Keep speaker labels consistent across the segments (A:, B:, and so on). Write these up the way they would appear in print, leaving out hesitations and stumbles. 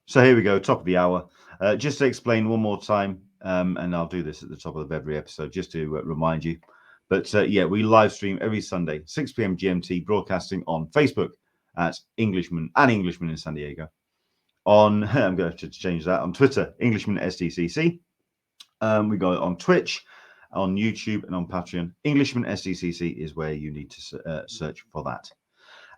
A: So here we go, top of the hour. Just to explain one more time, and I'll do this at the top of every episode just to remind you. But yeah, we live stream every Sunday, 6 p.m. GMT, broadcasting on Facebook at Englishman and Englishman in San Diego. On I'm going to have to change that on Twitter, Englishman SDCC. We got it on Twitch, on YouTube, and on Patreon. Englishman SDCC is where you need to search for that.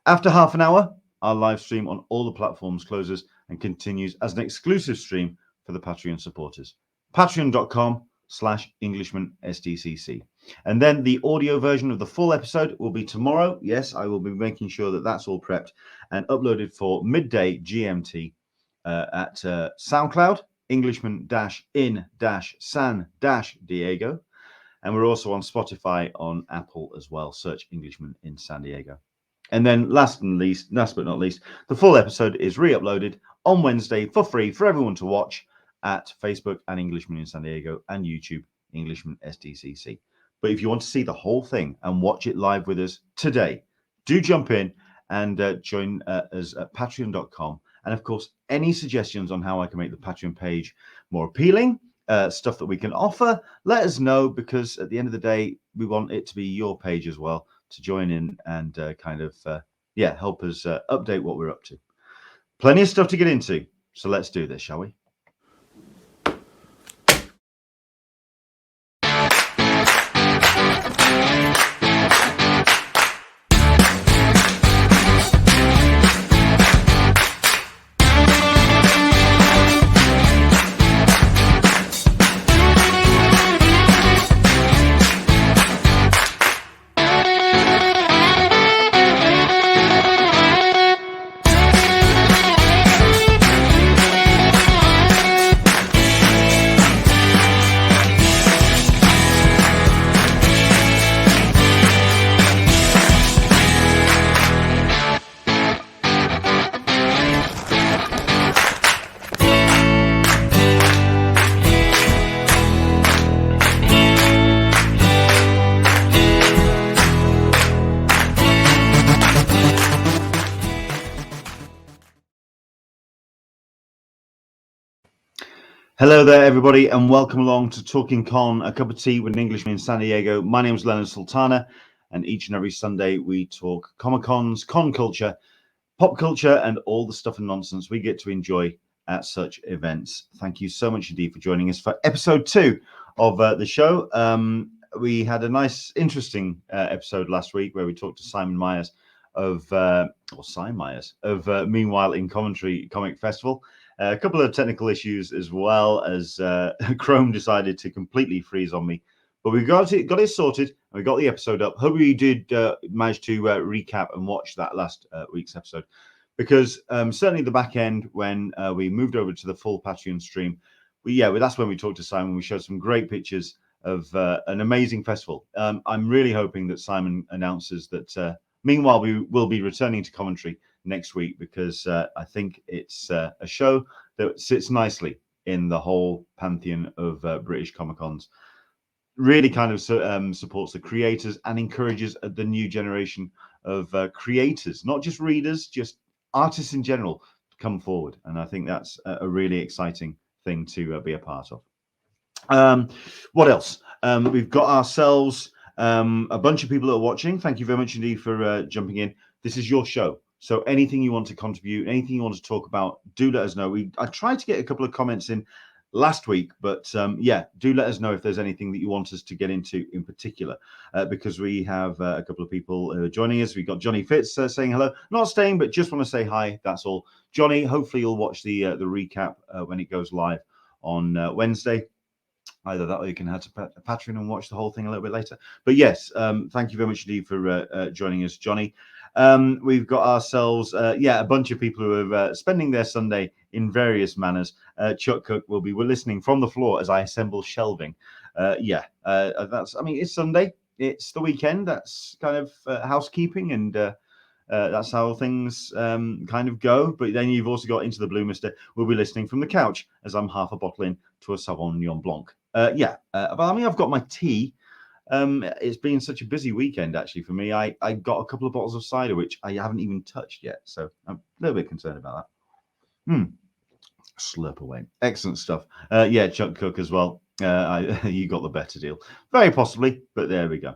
A: After half an hour, our live stream on all the platforms closes and continues as an exclusive stream for the Patreon supporters. Patreon.com/EnglishmanSDCC. And then the audio version of the full episode will be tomorrow. Yes, I will be making sure that that's all prepped and uploaded for midday GMT at SoundCloud, Englishman-in-San-Diego. And we're also on Spotify, on Apple as well. Search Englishman in San Diego. And then last but not least, the full episode is re-uploaded on Wednesday for free for everyone to watch at Facebook and Englishman in San Diego and YouTube, Englishman SDCC. But if you want to see the whole thing and watch it live with us today, do jump in and join us at patreon.com. And of course, any suggestions on how I can make the Patreon page more appealing, stuff that we can offer, let us know, because at the end of the day, we want it to be your page as well, to join in and help us update what we're up to. Plenty of stuff to get into, so let's do this, shall we? Hello there, everybody, and welcome along to Talkin Con, a cup of tea with an Englishman in San Diego. My name is Leonard Sultana, and each and every Sunday we talk Comic-Cons, con culture, pop culture, and all the stuff and nonsense we get to enjoy at such events. Thank you so much indeed for joining us for episode 2 of the show. We had a nice, interesting episode last week where we talked to Simon Myers of Meanwhile in Coventry Comic Festival. A couple of technical issues, as well as Chrome decided to completely freeze on me. But we got it sorted, and we got the episode up. Hope you did manage to recap and watch that last week's episode, because certainly the back end, when we moved over to the full Patreon stream, that's when we talked to Simon. We showed some great pictures of an amazing festival. I'm really hoping that Simon announces that Meanwhile we will be returning to Coventry next week, because I think it's a show that sits nicely in the whole pantheon of British Comic-Cons. Really kind of supports the creators and encourages the new generation of creators, not just readers, just artists in general, to come forward. And I think that's a really exciting thing to be a part of. What else? We've got ourselves a bunch of people that are watching. Thank you very much indeed for jumping in. This is your show. So anything you want to contribute, anything you want to talk about, do let us know. I tried to get a couple of comments in last week, but do let us know if there's anything that you want us to get into in particular, because we have a couple of people joining us. We've got Johnny Fitz saying hello, not staying, but just want to say hi. That's all. Johnny, hopefully you'll watch the recap when it goes live on Wednesday. Either that, or you can head to Patreon and watch the whole thing a little bit later. But yes, thank you very much indeed for joining us, Johnny. We've got ourselves, a bunch of people who are spending their Sunday in various manners. Chuck Cook will be listening from the floor as I assemble shelving. It's Sunday. It's the weekend. That's kind of housekeeping, and that's how things kind of go. But then you've also got Into the Blue Mister. We'll be listening from the couch as I'm half a bottle in to a Sauvignon Blanc. I've got my tea. It's been such a busy weekend, actually, for me. I got a couple of bottles of cider, which I haven't even touched yet. So I'm a little bit concerned about that. slurp away. Excellent stuff. Yeah, Chuck Cook as well. You got the better deal. Very possibly, but there we go.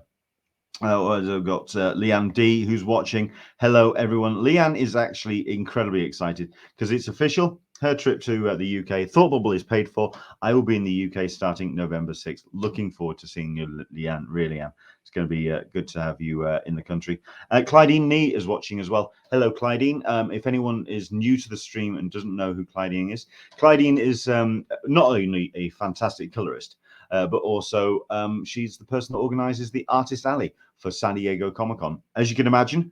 A: I've got Leanne D who's watching. Hello, everyone. Leanne is actually incredibly excited because it's official. Her trip to the UK, Thought Bubble, is paid for. I will be in the UK starting November 6th. Looking forward to seeing you, Leanne. Really am. It's going to be good to have you in the country. Clydine Nee is watching as well. Hello, Clydine. If anyone is new to the stream and doesn't know who Clydine is not only a fantastic colorist, but also she's the person that organizes the Artist Alley for San Diego Comic-Con. As you can imagine,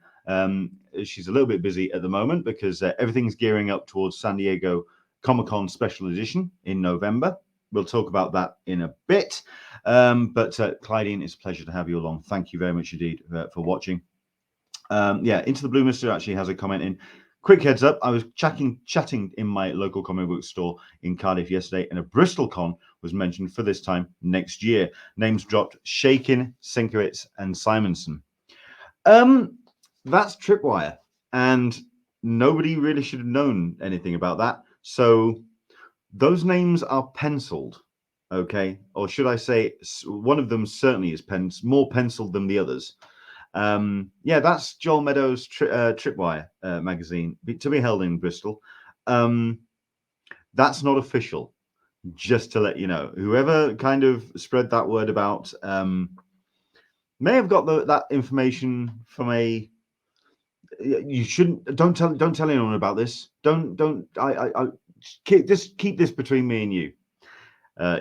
A: she's a little bit busy at the moment because everything's gearing up towards San Diego Comic-Con Special Edition in November. We'll talk about that in a bit. But Clydine, it's a pleasure to have you along. Thank you very much indeed for watching. Yeah, Into the Blue Mister actually has a comment in. Quick heads up, I was chatting in my local comic book store in Cardiff yesterday, and a Bristol con was mentioned for this time next year. Names dropped: Shakin, Sienkiewicz, and Simonson. That's Tripwire, and nobody really should have known anything about that. So those names are penciled, okay? Or should I say one of them certainly is more penciled than the others. Yeah, that's Joel Meadows' Tripwire magazine to be held in Bristol. That's not official, just to let you know. Whoever kind of spread that word about may have got that information from a. You shouldn't. Don't tell anyone about this. I keep this between me and you.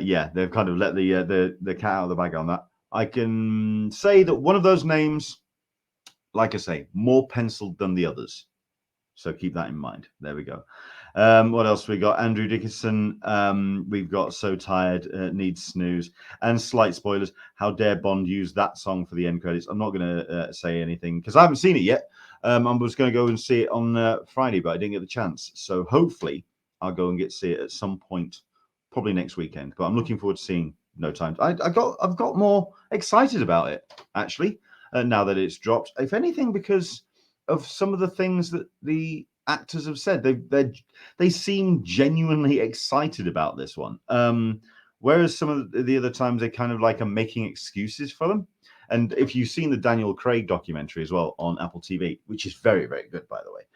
A: Yeah, they've kind of let the cat out of the bag on that. I can say that one of those names, like I say, more penciled than the others. So keep that in mind. There we go. What else we got? Andrew Dickinson. We've got So Tired, Needs Snooze, and slight spoilers. How dare Bond use that song for the end credits? I'm not going to say anything because I haven't seen it yet. I was going to go and see it on Friday, but I didn't get the chance. So hopefully I'll go and see it at some point, probably next weekend. But I'm looking forward to seeing No Time. I've got more excited about it actually now that it's dropped. If anything, because of some of the things that the actors have said, they seem genuinely excited about this one. Whereas some of the other times they kind of like are making excuses for them. And if you've seen the Daniel Craig documentary as well on Apple TV, which is very, very good, by the way.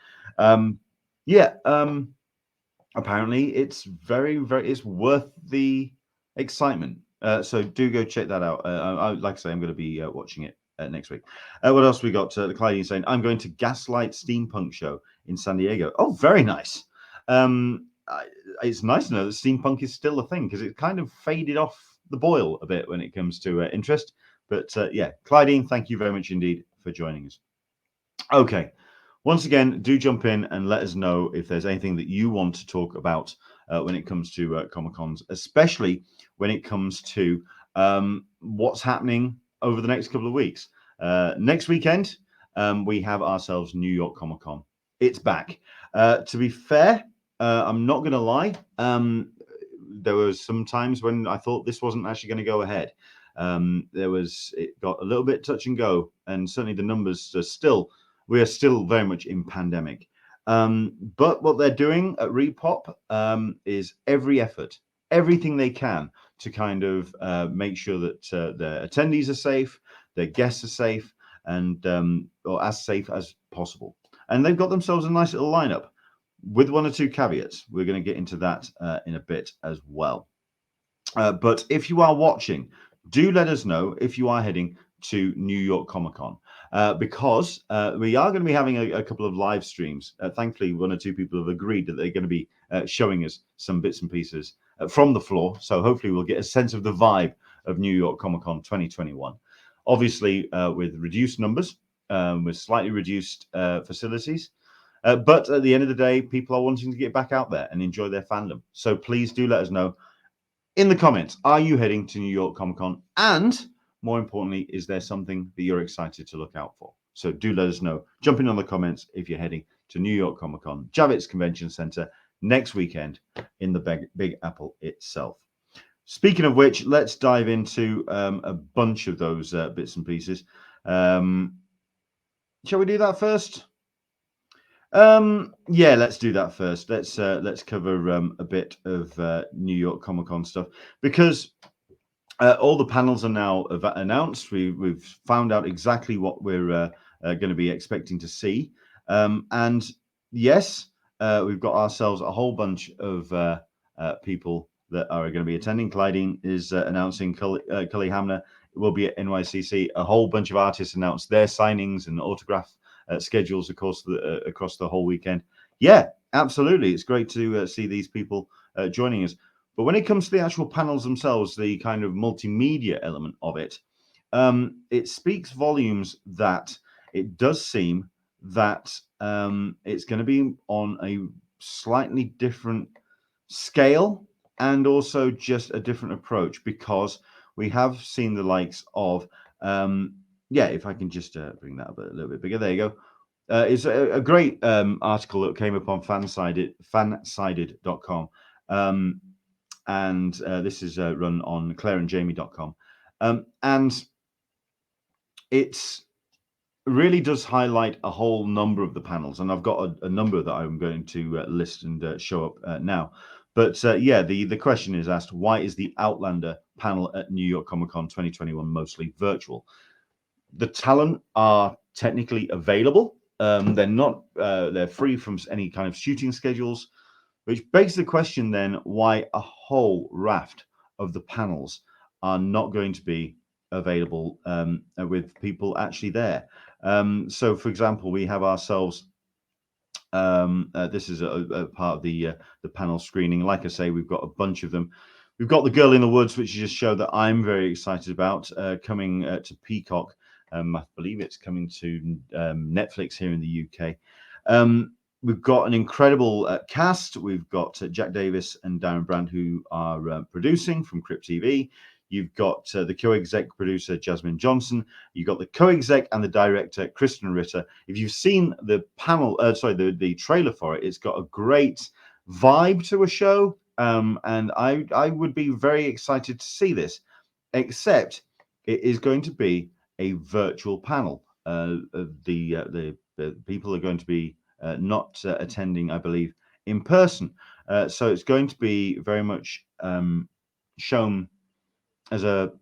A: Apparently it's it's worth the excitement. So do go check that out. Like I say, I'm going to be watching it next week. What else we got? The Clydine saying, I'm going to Gaslight Steampunk Show in San Diego. Oh, very nice. It's nice to know that steampunk is still a thing because it kind of faded off the boil a bit when it comes to interest. But yeah, Clydine, thank you very much indeed for joining us. Okay. Once again, do jump in and let us know if there's anything that you want to talk about when it comes to Comic-Cons, especially when it comes to what's happening over the next couple of weeks. Next weekend, we have ourselves New York Comic Con. It's back. To be fair, I'm not going to lie. There was some times when I thought this wasn't actually going to go ahead. It got a little bit touch and go, and certainly the numbers are we are still very much in pandemic. But what they're doing at Repop is everything they can to kind of make sure that their attendees are safe, their guests are safe, and or as safe as possible. And they've got themselves a nice little lineup with one or two caveats. We're going to get into that in a bit as well. But if you are watching, do let us know if you are heading to New York Comic Con because we are going to be having a couple of live streams. Thankfully, one or two people have agreed that they're going to be showing us some bits and pieces from the floor. So hopefully we'll get a sense of the vibe of New York Comic Con 2021. Obviously, with reduced numbers, with slightly reduced facilities. But at the end of the day, people are wanting to get back out there and enjoy their fandom. So please do let us know in the comments. Are you heading to New York Comic Con? And more importantly, is there something that you're excited to look out for? So do let us know. Jump in on the comments if you're heading to New York Comic Con, Javits Convention Center next weekend in the Big Apple itself. Speaking of which, let's dive into a bunch of those bits and pieces. Shall we do that first? Yeah, let's do that first. Let's cover a bit of New York Comic Con stuff, because all the panels are now announced. We've found out exactly what we're going to be expecting to see, and yes, we've got ourselves a whole bunch of people that are going to be attending. Clydine is announcing Cully Hamner will be at NYCC. A whole bunch of artists announced their signings and autograph schedules, of course, across the whole weekend. Yeah, absolutely. It's great to see these people joining us. But when it comes to the actual panels themselves, the kind of multimedia element of it, it speaks volumes that it does seem that it's going to be on a slightly different scale, and also just a different approach, because we have seen the likes of, yeah, if I can just bring that up a little bit bigger, there you go. It's a great article that came up on fansided.com. And this is run on claireandjamie.com. And it really does highlight a whole number of the panels. And I've got a number that I'm going to list and show up now. But yeah, the question is asked, why is the Outlander panel at New York Comic Con 2021 mostly virtual? The talent are technically available. They're not, they're free from any kind of shooting schedules, which begs the question then, why a whole raft of the panels are not going to be available with people actually there. So, for example, we have ourselves, this is a part of the panel screening. Like I say, we've got a bunch of them. We've got The Girl in the Woods, which is a show that I'm very excited about, coming to Peacock. I believe it's coming to Netflix here in the UK. We've got an incredible cast. We've got Jack Davis and Darren Brandt, who are producing from Crypt TV. You've got the co-exec producer, Jasmine Johnson. You've got the co-exec and the director, Kristen Ritter. If you've seen the panel, the trailer for it, it's got a great vibe to a show. And I would be very excited to see this, except it is going to be a virtual panel. The people are going to be not attending, I believe, in person. So it's going to be very much shown as a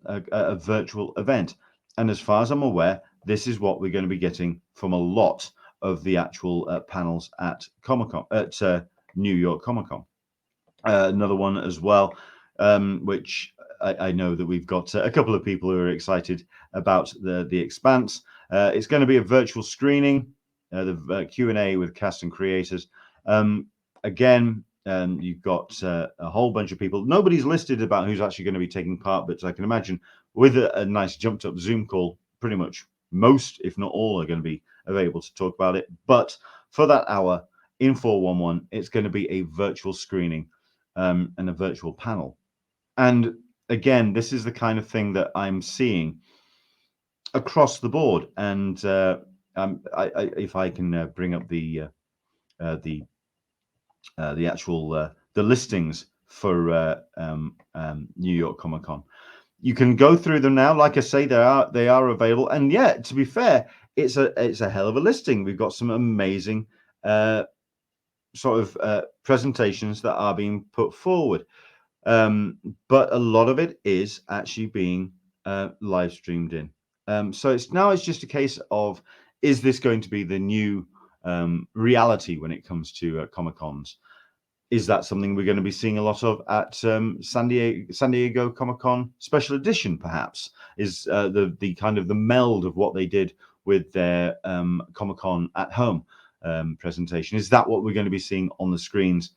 A: virtual event. And as far as I'm aware, this is what we're going to be getting from a lot of the actual panels at Comic-Con, at New York Comic-Con. Another one as well, which I know that we've got a couple of people who are excited about the Expanse. It's going to be a virtual screening, the Q&A with cast and creators. Again, you've got a whole bunch of people. Nobody's listed about who's actually going to be taking part, but I can imagine with a nice jumped up Zoom call, pretty much most, if not all, are going to be available to talk about it. But for that hour in 411, it's going to be a virtual screening and a virtual panel. And again, this is the kind of thing that I'm seeing across the board. And if I can bring up the actual the listings for New York Comic Con, you can go through them now. Like I say, they are available. And yeah, to be fair, it's a hell of a listing. We've got some amazing sort of presentations that are being put forward. But a lot of it is actually being live streamed in. So it's just a case of, is this going to be the new reality when it comes to Comic Cons? Is that something we're going to be seeing a lot of at San Diego Comic Con Special Edition? Perhaps is the kind of the meld of what they did with their Comic Con at Home presentation. Is that what we're going to be seeing on the screens?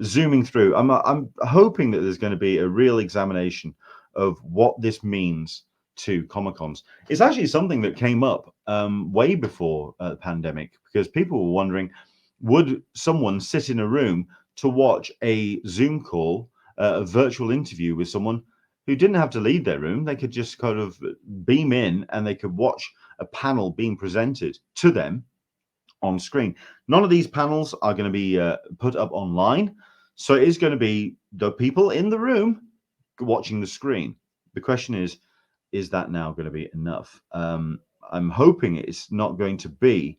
A: Zooming through, I'm hoping that there's going to be a real examination of what this means to Comic Cons. It's actually something that came up way before the pandemic, because people were wondering, would someone sit in a room to watch a Zoom call, a virtual interview with someone who didn't have to leave their room? They could just kind of beam in and they could watch a panel being presented to them on screen. None of these panels are going to be put up online. So it is going to be the people in the room watching the screen. The question is that now going to be enough? I'm hoping it's not going to be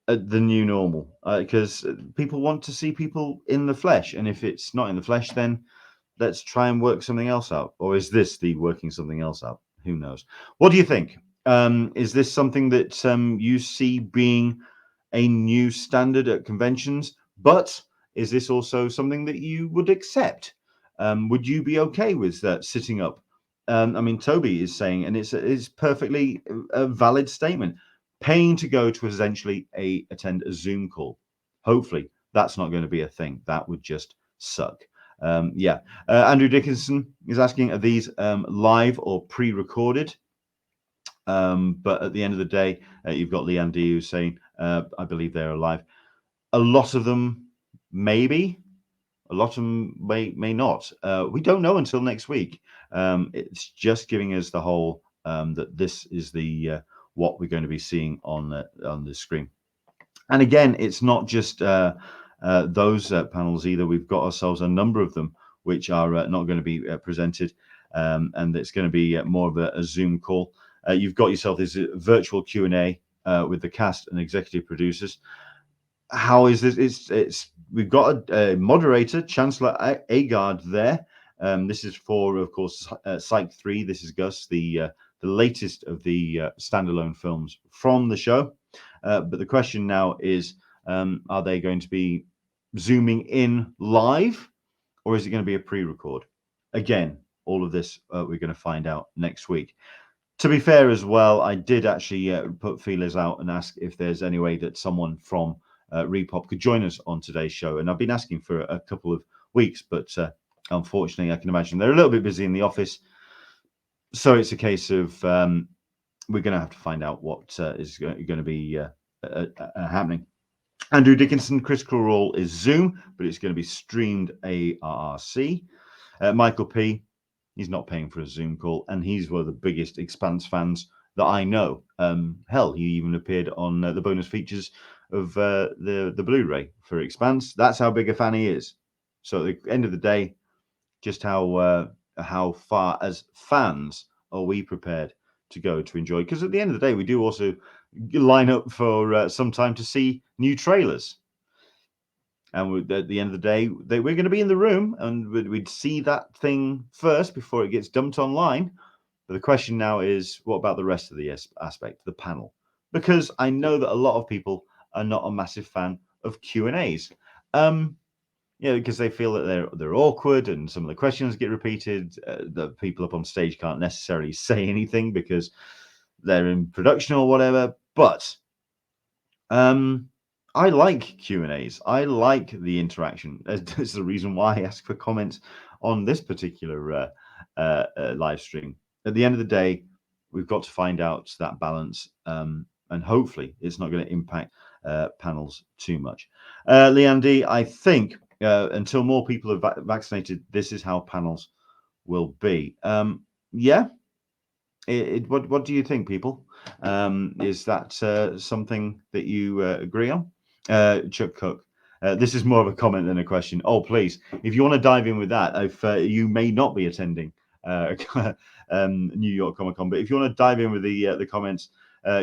A: the new normal, because people want to see people in the flesh, and if it's not in the flesh, then let's try and work something else out. Or is this the working something else out? Who knows? What do you think? Is this something that you see being a new standard at conventions? But is this also something that you would accept? Would you be okay with sitting up? I mean, Toby is saying, and it's perfectly a valid statement, paying to go to essentially attend a Zoom call. Hopefully, that's not going to be a thing. That would just suck. Yeah. Andrew Dickinson is asking, are these live or pre-recorded? But at the end of the day, you've got Leanne D who's saying, I believe they're live. A lot of them, maybe. A lot of them may not. We don't know until next week. It's just giving us the whole that this is the what we're going to be seeing on the screen. And again, it's not just those panels either. We've got ourselves a number of them which are not going to be presented, and it's going to be more of a Zoom call. You've got yourself this virtual Q&A with the cast and executive producers. How is this? We've got a moderator, Chancellor Agard there. This is for, of course, Psych 3. This is Gus, the latest of the standalone films from the show. But the question now is, are they going to be zooming in live, or is it going to be a pre-record? Again, all of this we're going to find out next week. To be fair as well, I did actually put feelers out and ask if there's any way that someone from Repop could join us on today's show. And I've been asking for a couple of weeks, but unfortunately, I can imagine they're a little bit busy in the office. So it's a case of we're going to have to find out what is going to be happening. Andrew Dickinson, Critical Role is Zoom, but it's going to be streamed ARRC. Michael P, he's not paying for a Zoom call, and he's one of the biggest Expanse fans that I know. Hell, he even appeared on the bonus features of the Blu-ray for Expanse. That's how big a fan he is. So at the end of the day, just how far as fans are we prepared to go to enjoy? Because at the end of the day, we do also line up for some time to see new trailers. And at the end of the day, we're going to be in the room and we'd see that thing first before it gets dumped online. But the question now is, what about the rest of the aspect, the panel? Because I know that a lot of people are not a massive fan of Q&As. Because they feel that they're awkward and some of the questions get repeated. The people up on stage can't necessarily say anything because they're in production or whatever. But I like Q&As. I like the interaction. That's the reason why I ask for comments on this particular live stream. At the end of the day, we've got to find out that balance, and hopefully it's not going to impact panels too much. Leanne D, I think until more people are vaccinated, this is how panels will be. Yeah. What do you think, people? Is that something that you agree on? Chuck Cook. This is more of a comment than a question. Oh, please, if you want to dive in with that, if you may not be attending New York Comic Con, but if you want to dive in with the comments,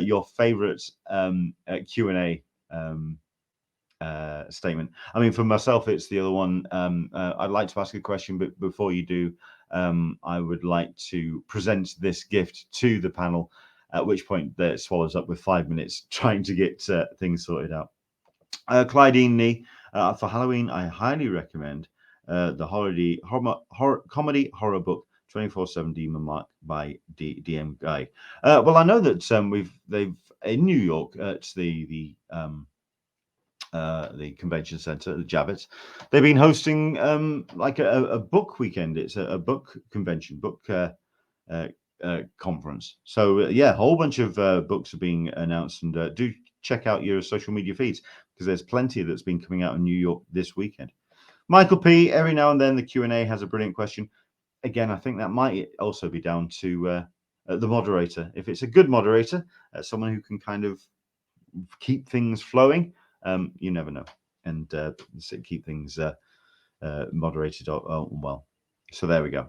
A: your favorite Q&A statement. I mean, for myself, it's the other one. I'd like to ask a question, but before you do, I would like to present this gift to the panel, at which point it swallows up with 5 minutes trying to get things sorted out. Clydine Nee, for Halloween, I highly recommend the comedy horror book 24/7 Demon Mark by DM Guy. Well, I know that they've in New York at the convention center, the Javits, they've been hosting like a book weekend. It's a book convention, book conference. So yeah, a whole bunch of books are being announced, and do check out your social media feeds because there's plenty that's been coming out in New York this weekend. Michael P, every now and then the Q&A has a brilliant question. Again, I think that might also be down to the moderator. If it's a good moderator, someone who can kind of keep things flowing, you never know, and keep things moderated well. So there we go.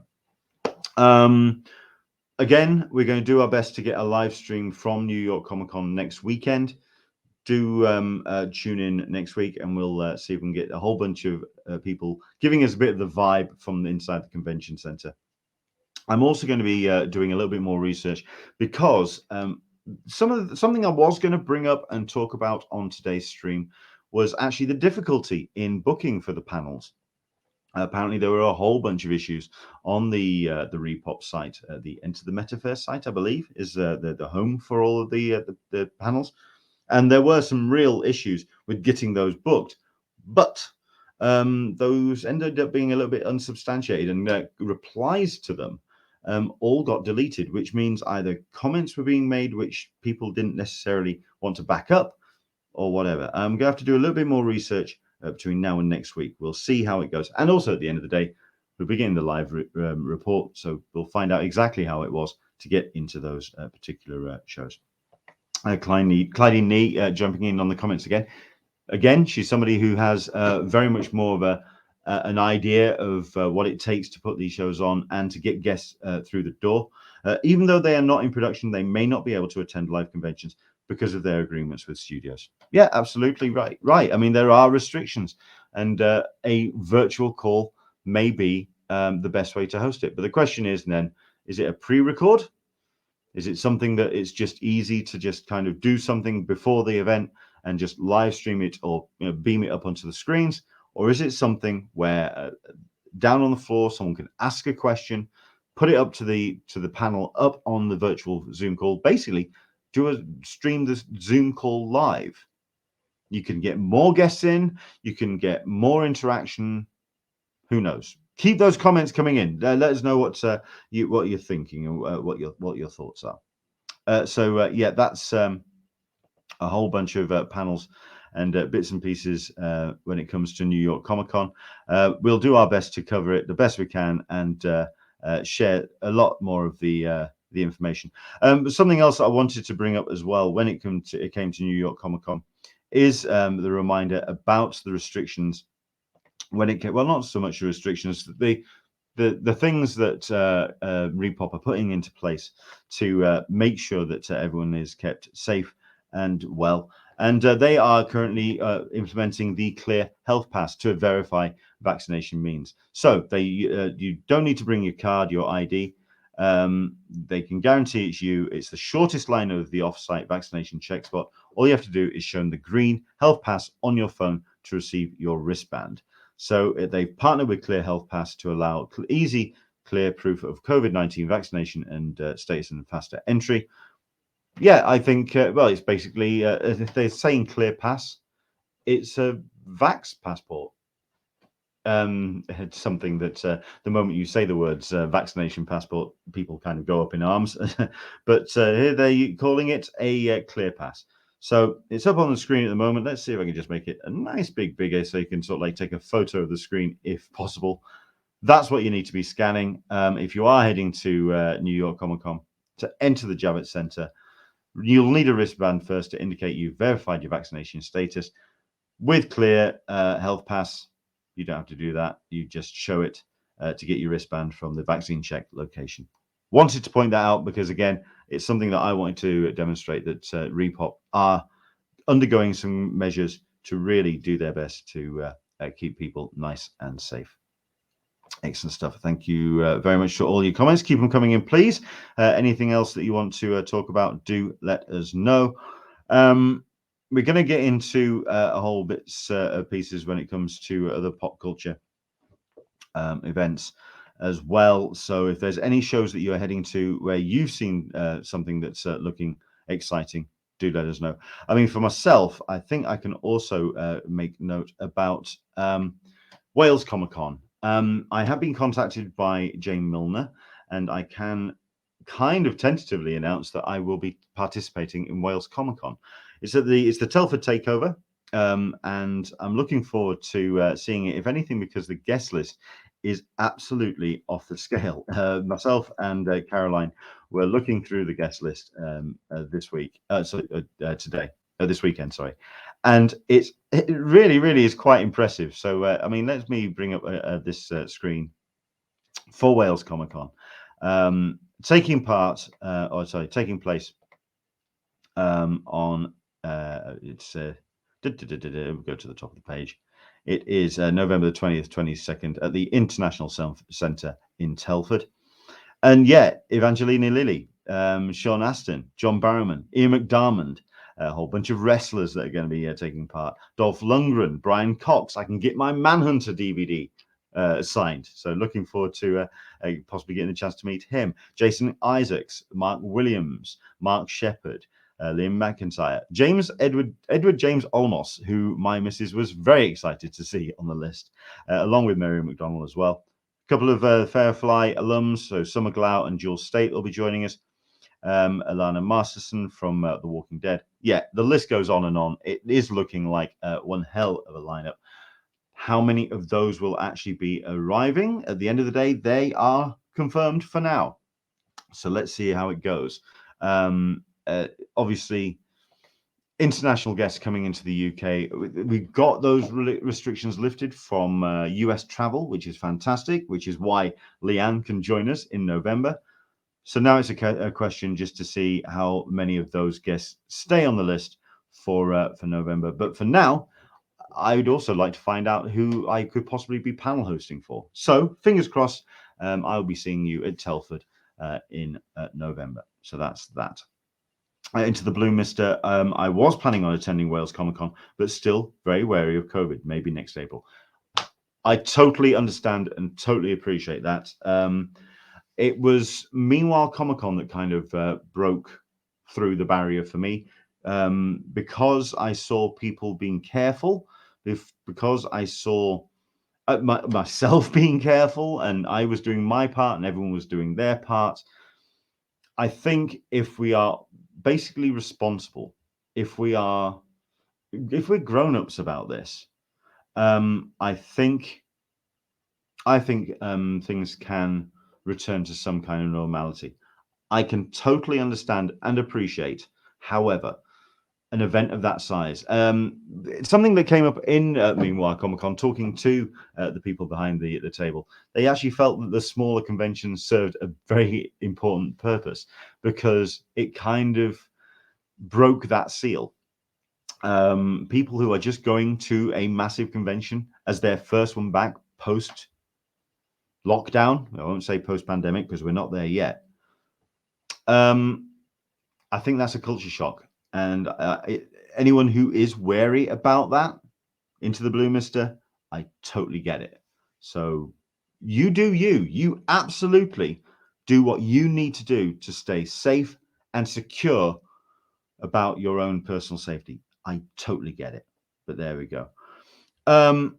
A: Again, we're going to do our best to get a live stream from New York Comic Con next weekend. do tune in next week, and we'll see if we can get a whole bunch of people giving us a bit of the vibe from inside the convention center. I'm also going to be doing a little bit more research because something I was going to bring up and talk about on today's stream was actually the difficulty in booking for the panels. Apparently, there were a whole bunch of issues on the Repop site, the Enter the Metaverse site, I believe, is the home for all of the panels, and there were some real issues with getting those booked, but those ended up being a little bit unsubstantiated, and replies to them all got deleted, which means either comments were being made which people didn't necessarily want to back up, or whatever. I'm going to have to do a little bit more research between now and next week. We'll see how it goes. And also at the end of the day, we'll begin the live report. So we'll find out exactly how it was to get into those particular shows. Clydie Nee jumping in on the comments again. Again, she's somebody who has very much more of an idea of what it takes to put these shows on and to get guests through the door. Even though they are not in production, they may not be able to attend live conventions because of their agreements with studios. Yeah, absolutely right. I mean, there are restrictions, and a virtual call may be the best way to host it. But the question is then, is it a pre-record? Is it something that it's just easy to just kind of do something before the event and just live stream it, or beam it up onto the screens? Or is it something where down on the floor, someone can ask a question, put it up to the panel up on the virtual Zoom call, basically stream the Zoom call live? You can get more guests in, you can get more interaction. Who knows? Keep those comments coming in. Let us know what you're thinking and what your thoughts are. So yeah, that's a whole bunch of panels and bits and pieces when it comes to New York Comic Con. We'll do our best to cover it the best we can and share a lot more of the information. Something else I wanted to bring up as well when it came to New York Comic Con is the reminder about the restrictions. When it came, well, not so much the restrictions, the things that Repop are putting into place to make sure that everyone is kept safe and well. And they are currently implementing the Clear Health Pass to verify vaccination means. So you don't need to bring your card, your ID. They can guarantee it's you. It's the shortest line of the off-site vaccination check spot. All you have to do is show them the green health pass on your phone to receive your wristband. So they've partnered with Clear Health Pass to allow easy, clear proof of COVID-19 vaccination and status and faster entry. Yeah, I think, well, it's basically, if they're saying Clear Pass, it's a Vax passport. It's something that the moment you say the words vaccination passport, people kind of go up in arms. But here they're calling it a Clear Pass. So it's up on the screen at the moment. Let's see if I can just make it a nice big bigger so you can sort of like take a photo of the screen if possible. That's what you need to be scanning. If you are heading to New York Comic Con to enter the Javits Center, you'll need a wristband first to indicate you've verified your vaccination status. With Clear Health Pass, you don't have to do that. You just show it to get your wristband from the vaccine check location. Wanted to point that out because, again, it's something that I wanted to demonstrate that Repop are undergoing some measures to really do their best to keep people nice and safe. Excellent stuff. Thank you very much for all your comments. Keep them coming in, please. Anything else that you want to talk about, do let us know. We're going to get into a whole bits of pieces when it comes to other pop culture events as well. So if there's any shows that you're heading to where you've seen something that's looking exciting, do let us know. I mean, for myself, I think I can also make note about Wales Comic Con. I have been contacted by Jane Milner, and I can kind of tentatively announce that I will be participating in Wales Comic Con. It's the Telford Takeover, and I'm looking forward to seeing it, if anything, because the guest list is absolutely off the scale. Myself and Caroline were looking through the guest list this weekend, sorry, and it really is quite impressive. So I mean, let me bring up this screen for Wales Comic Con, taking place on It's we'll go to the top of the page. It is November the 20th, 22nd at the International Centre in Telford. And yeah, Evangelina Lilly, Sean Astin, John Barrowman, Ian McDiarmid, a whole bunch of wrestlers that are going to be taking part. Dolph Lundgren, Brian Cox. I can get my Manhunter DVD signed. So looking forward to possibly getting a chance to meet him. Jason Isaacs, Mark Williams, Mark Shepard, Liam McIntyre, Edward James Olmos, who my missus was very excited to see on the list, along with Mary McDonald as well. A couple of Fairfly alums, so Summer Glau and Jules State will be joining us. Alana Masterson from The Walking Dead. Yeah, the list goes on and on. It is looking like one hell of a lineup. How many of those will actually be arriving? At the end of the day, they are confirmed for now. So let's see how it goes. Obviously, international guests coming into the UK. We got those restrictions lifted from US travel, which is fantastic, which is why Leanne can join us in November. So now it's a question just to see how many of those guests stay on the list for November. But for now, I would also like to find out who I could possibly be panel hosting for. So fingers crossed, I'll be seeing you at Telford in November. So that's that. Into the Blue Mister, I was planning on attending Wales Comic Con, but still very wary of COVID, maybe next April. I totally understand and totally appreciate that. It was Meanwhile Comic Con that kind of broke through the barrier for me, because I saw people being careful, because I saw myself being careful, and I was doing my part and everyone was doing their part. I think if we are basically responsible, if we're grown-ups about this, I think things can return to some kind of normality. I can totally understand and appreciate, however, an event of that size. It's something that came up in Meanwhile Comic Con, talking to the people behind the table. They actually felt that the smaller conventions served a very important purpose because it kind of broke that seal. People who are just going to a massive convention as their first one back post lockdown, I won't say post pandemic because we're not there yet. I think that's a culture shock. And anyone who is wary about that, Into the Blue Mister, I totally get it. So you do you. You absolutely do what you need to do to stay safe and secure about your own personal safety. I totally get it. But there we go. I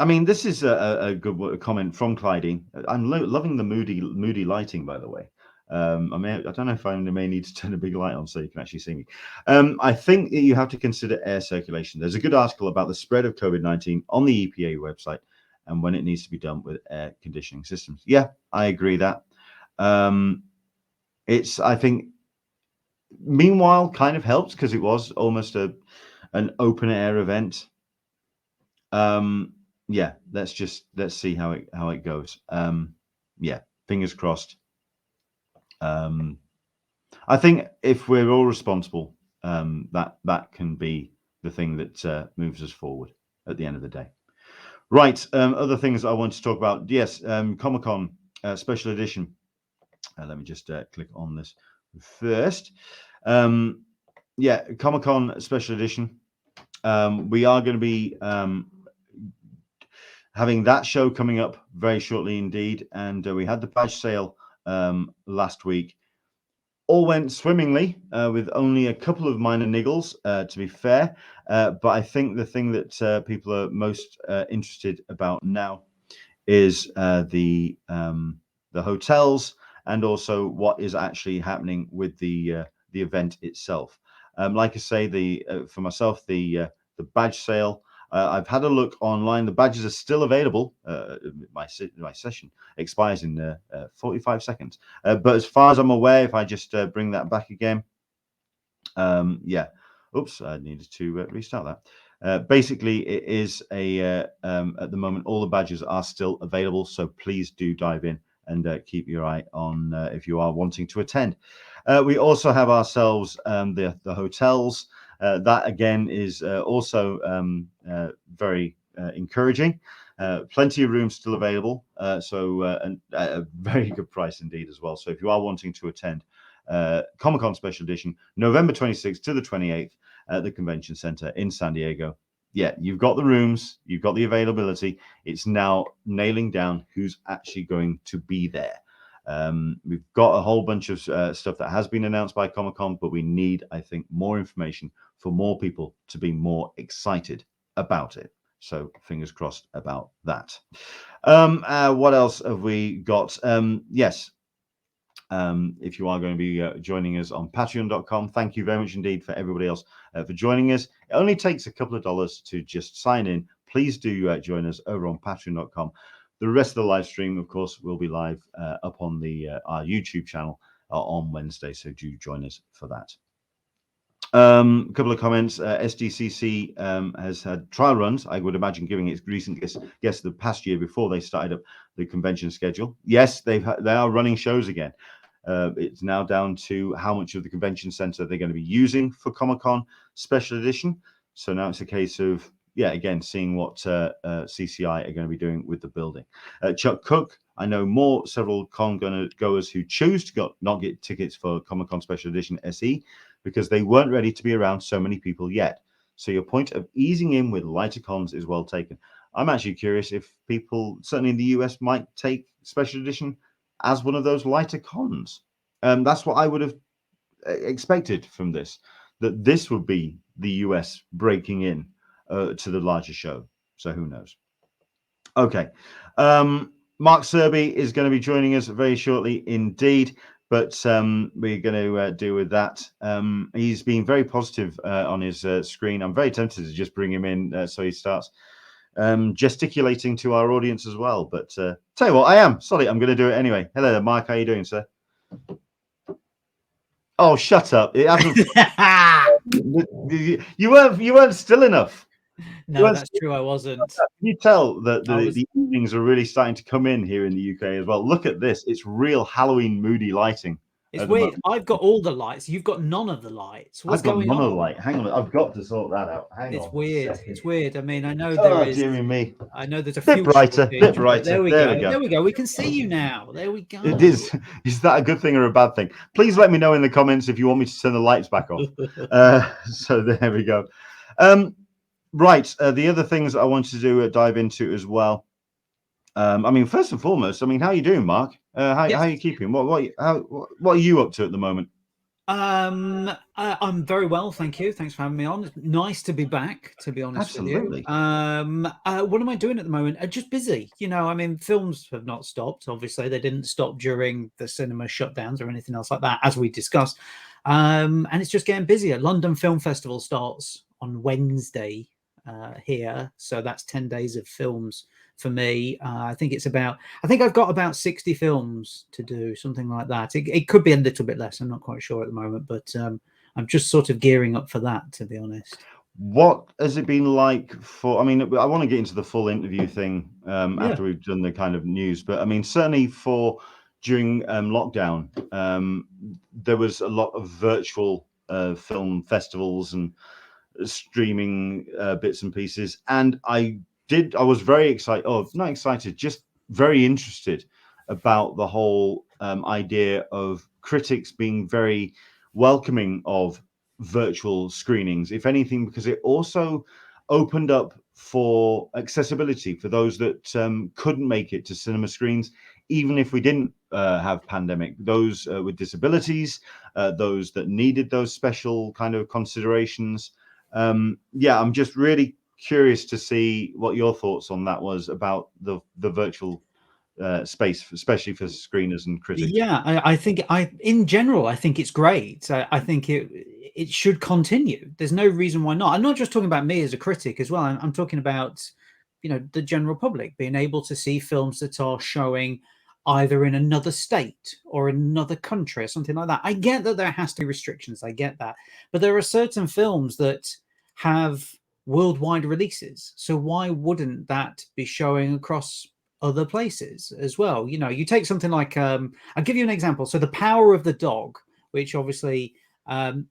A: mean, this is a good comment from Clydie. I'm loving the moody lighting, by the way. I don't know if I may need to turn a big light on so you can actually see me. I think that you have to consider air circulation. There's a good article about the spread of COVID-19 on the EPA website and when it needs to be done with air conditioning systems. Yeah, I agree that. I think, Meanwhile kind of helped because it was almost an open air event. Yeah, let's see how it goes. Yeah, fingers crossed. I think if we're all responsible, that can be the thing that moves us forward at the end of the day. Right. Other things I want to talk about. Yes, Comic-Con special edition. Let me just click on this first. Yeah, Comic-Con special edition. We are going to be having that show coming up very shortly indeed. And we had the badge sale last week. All went swimmingly with only a couple of minor niggles, to be fair. But I think the thing that people are most interested about now is the hotels and also what is actually happening with the event itself. Like I say, for myself, the badge sale. I've had a look online. The badges are still available. My session expires in 45 seconds. But as far as I'm aware, if I just bring that back again, yeah. Oops, I needed to restart that. Basically, it is at the moment, all the badges are still available. So please do dive in and keep your eye on if you are wanting to attend. We also have ourselves the hotels. That again is also very encouraging. Plenty of rooms still available, and at a very good price indeed as well. So if you are wanting to attend Comic-Con Special Edition, November 26th to the 28th at the Convention Center in San Diego. Yeah, you've got the rooms, you've got the availability. It's now nailing down who's actually going to be there. We've got a whole bunch of stuff that has been announced by Comic-Con, but we need, I think, more information for more people to be more excited about it. So fingers crossed about that. What else have we got? Yes. If you are going to be joining us on patreon.com, thank you very much indeed for everybody else for joining us. It only takes a couple of dollars to just sign in. Please do join us over on patreon.com. The rest of the live stream, of course, will be live up on our YouTube channel on Wednesday, so do join us for that. A couple of comments. SDCC has had trial runs, I would imagine, giving its recent guests the past year before they started up the convention schedule. Yes, they are running shows again. It's now down to how much of the convention center they're going to be using for Comic-Con Special Edition. So now it's a case of, yeah, again, seeing what CCI are going to be doing with the building. Chuck Cook, I know several con-goers who choose to not get tickets for Comic-Con Special Edition SE because they weren't ready to be around so many people yet. So your point of easing in with lighter cons is well taken. I'm actually curious if people, certainly in the US, might take Special Edition as one of those lighter cons. That's what I would have expected from this, that this would be the US breaking in to the larger show. So who knows? Okay. Mark Searby is going to be joining us very shortly indeed, but we're going to deal with that. He's been very positive on his screen. I'm very tempted to just bring him in so he starts gesticulating to our audience as well. But tell you what, I'm going to do it anyway. Hello there, Mark. How are you doing, sir? Oh, shut up. It hasn't. You weren't still enough.
B: No, that's true. I wasn't.
A: Can you tell that the evenings are really starting to come in here in the UK as well? Look at this. It's real Halloween moody lighting.
B: It's weird. I've got all the lights. You've got none of the lights. What's going on?
A: None of the light. Hang on. I've got to sort that out. Hang on.
B: It's weird. It's weird. I mean, I know
A: there is. Dear me.
B: I know there's a
A: bit brighter. Bit brighter.
B: There we go. There we go. We can see you now. There we go.
A: It is. Is that a good thing or a bad thing? Please let me know in the comments if you want me to turn the lights back off. So there we go. Right. The other things I wanted to do dive into as well. I mean, first and foremost, I mean, how are you doing, Mark? How are you keeping? What are you up to at the moment?
B: I'm very well, thank you. Thanks for having me on. It's nice to be back, to be honest with you. What am I doing at the moment? Just busy. You know, I mean, films have not stopped. Obviously, they didn't stop during the cinema shutdowns or anything else like that, as we discussed. And it's just getting busier. London Film Festival starts on Wednesday here, so that's 10 days of films for me. I think I've got about 60 films to do, something like that. It could be a little bit less. I'm not quite sure at the moment, but I'm just sort of gearing up for that, to be honest.
A: What has it been like for, I mean, I want to get into the full interview thing after we've done the kind of news, but I mean, certainly during lockdown, there was a lot of virtual film festivals and streaming bits and pieces. And I was very excited, not excited, just very interested about the whole idea of critics being very welcoming of virtual screenings, if anything, because it also opened up for accessibility for those that couldn't make it to cinema screens, even if we didn't have pandemic, those with disabilities, those that needed those special kind of considerations. I'm just really curious to see what your thoughts on that was about the virtual space, especially for screeners and critics.
B: Yeah, I think in general, I think it's great. I think it should continue. There's no reason why not. I'm not just talking about me as a critic as well. I'm talking about, the general public being able to see films that are showing either in another state or another country or something like that. I get that there has to be restrictions. I get that. But there are certain films that have worldwide releases. So why wouldn't that be showing across other places as well. You know, you take something like I'll give you an example. So The Power of the Dog, which obviously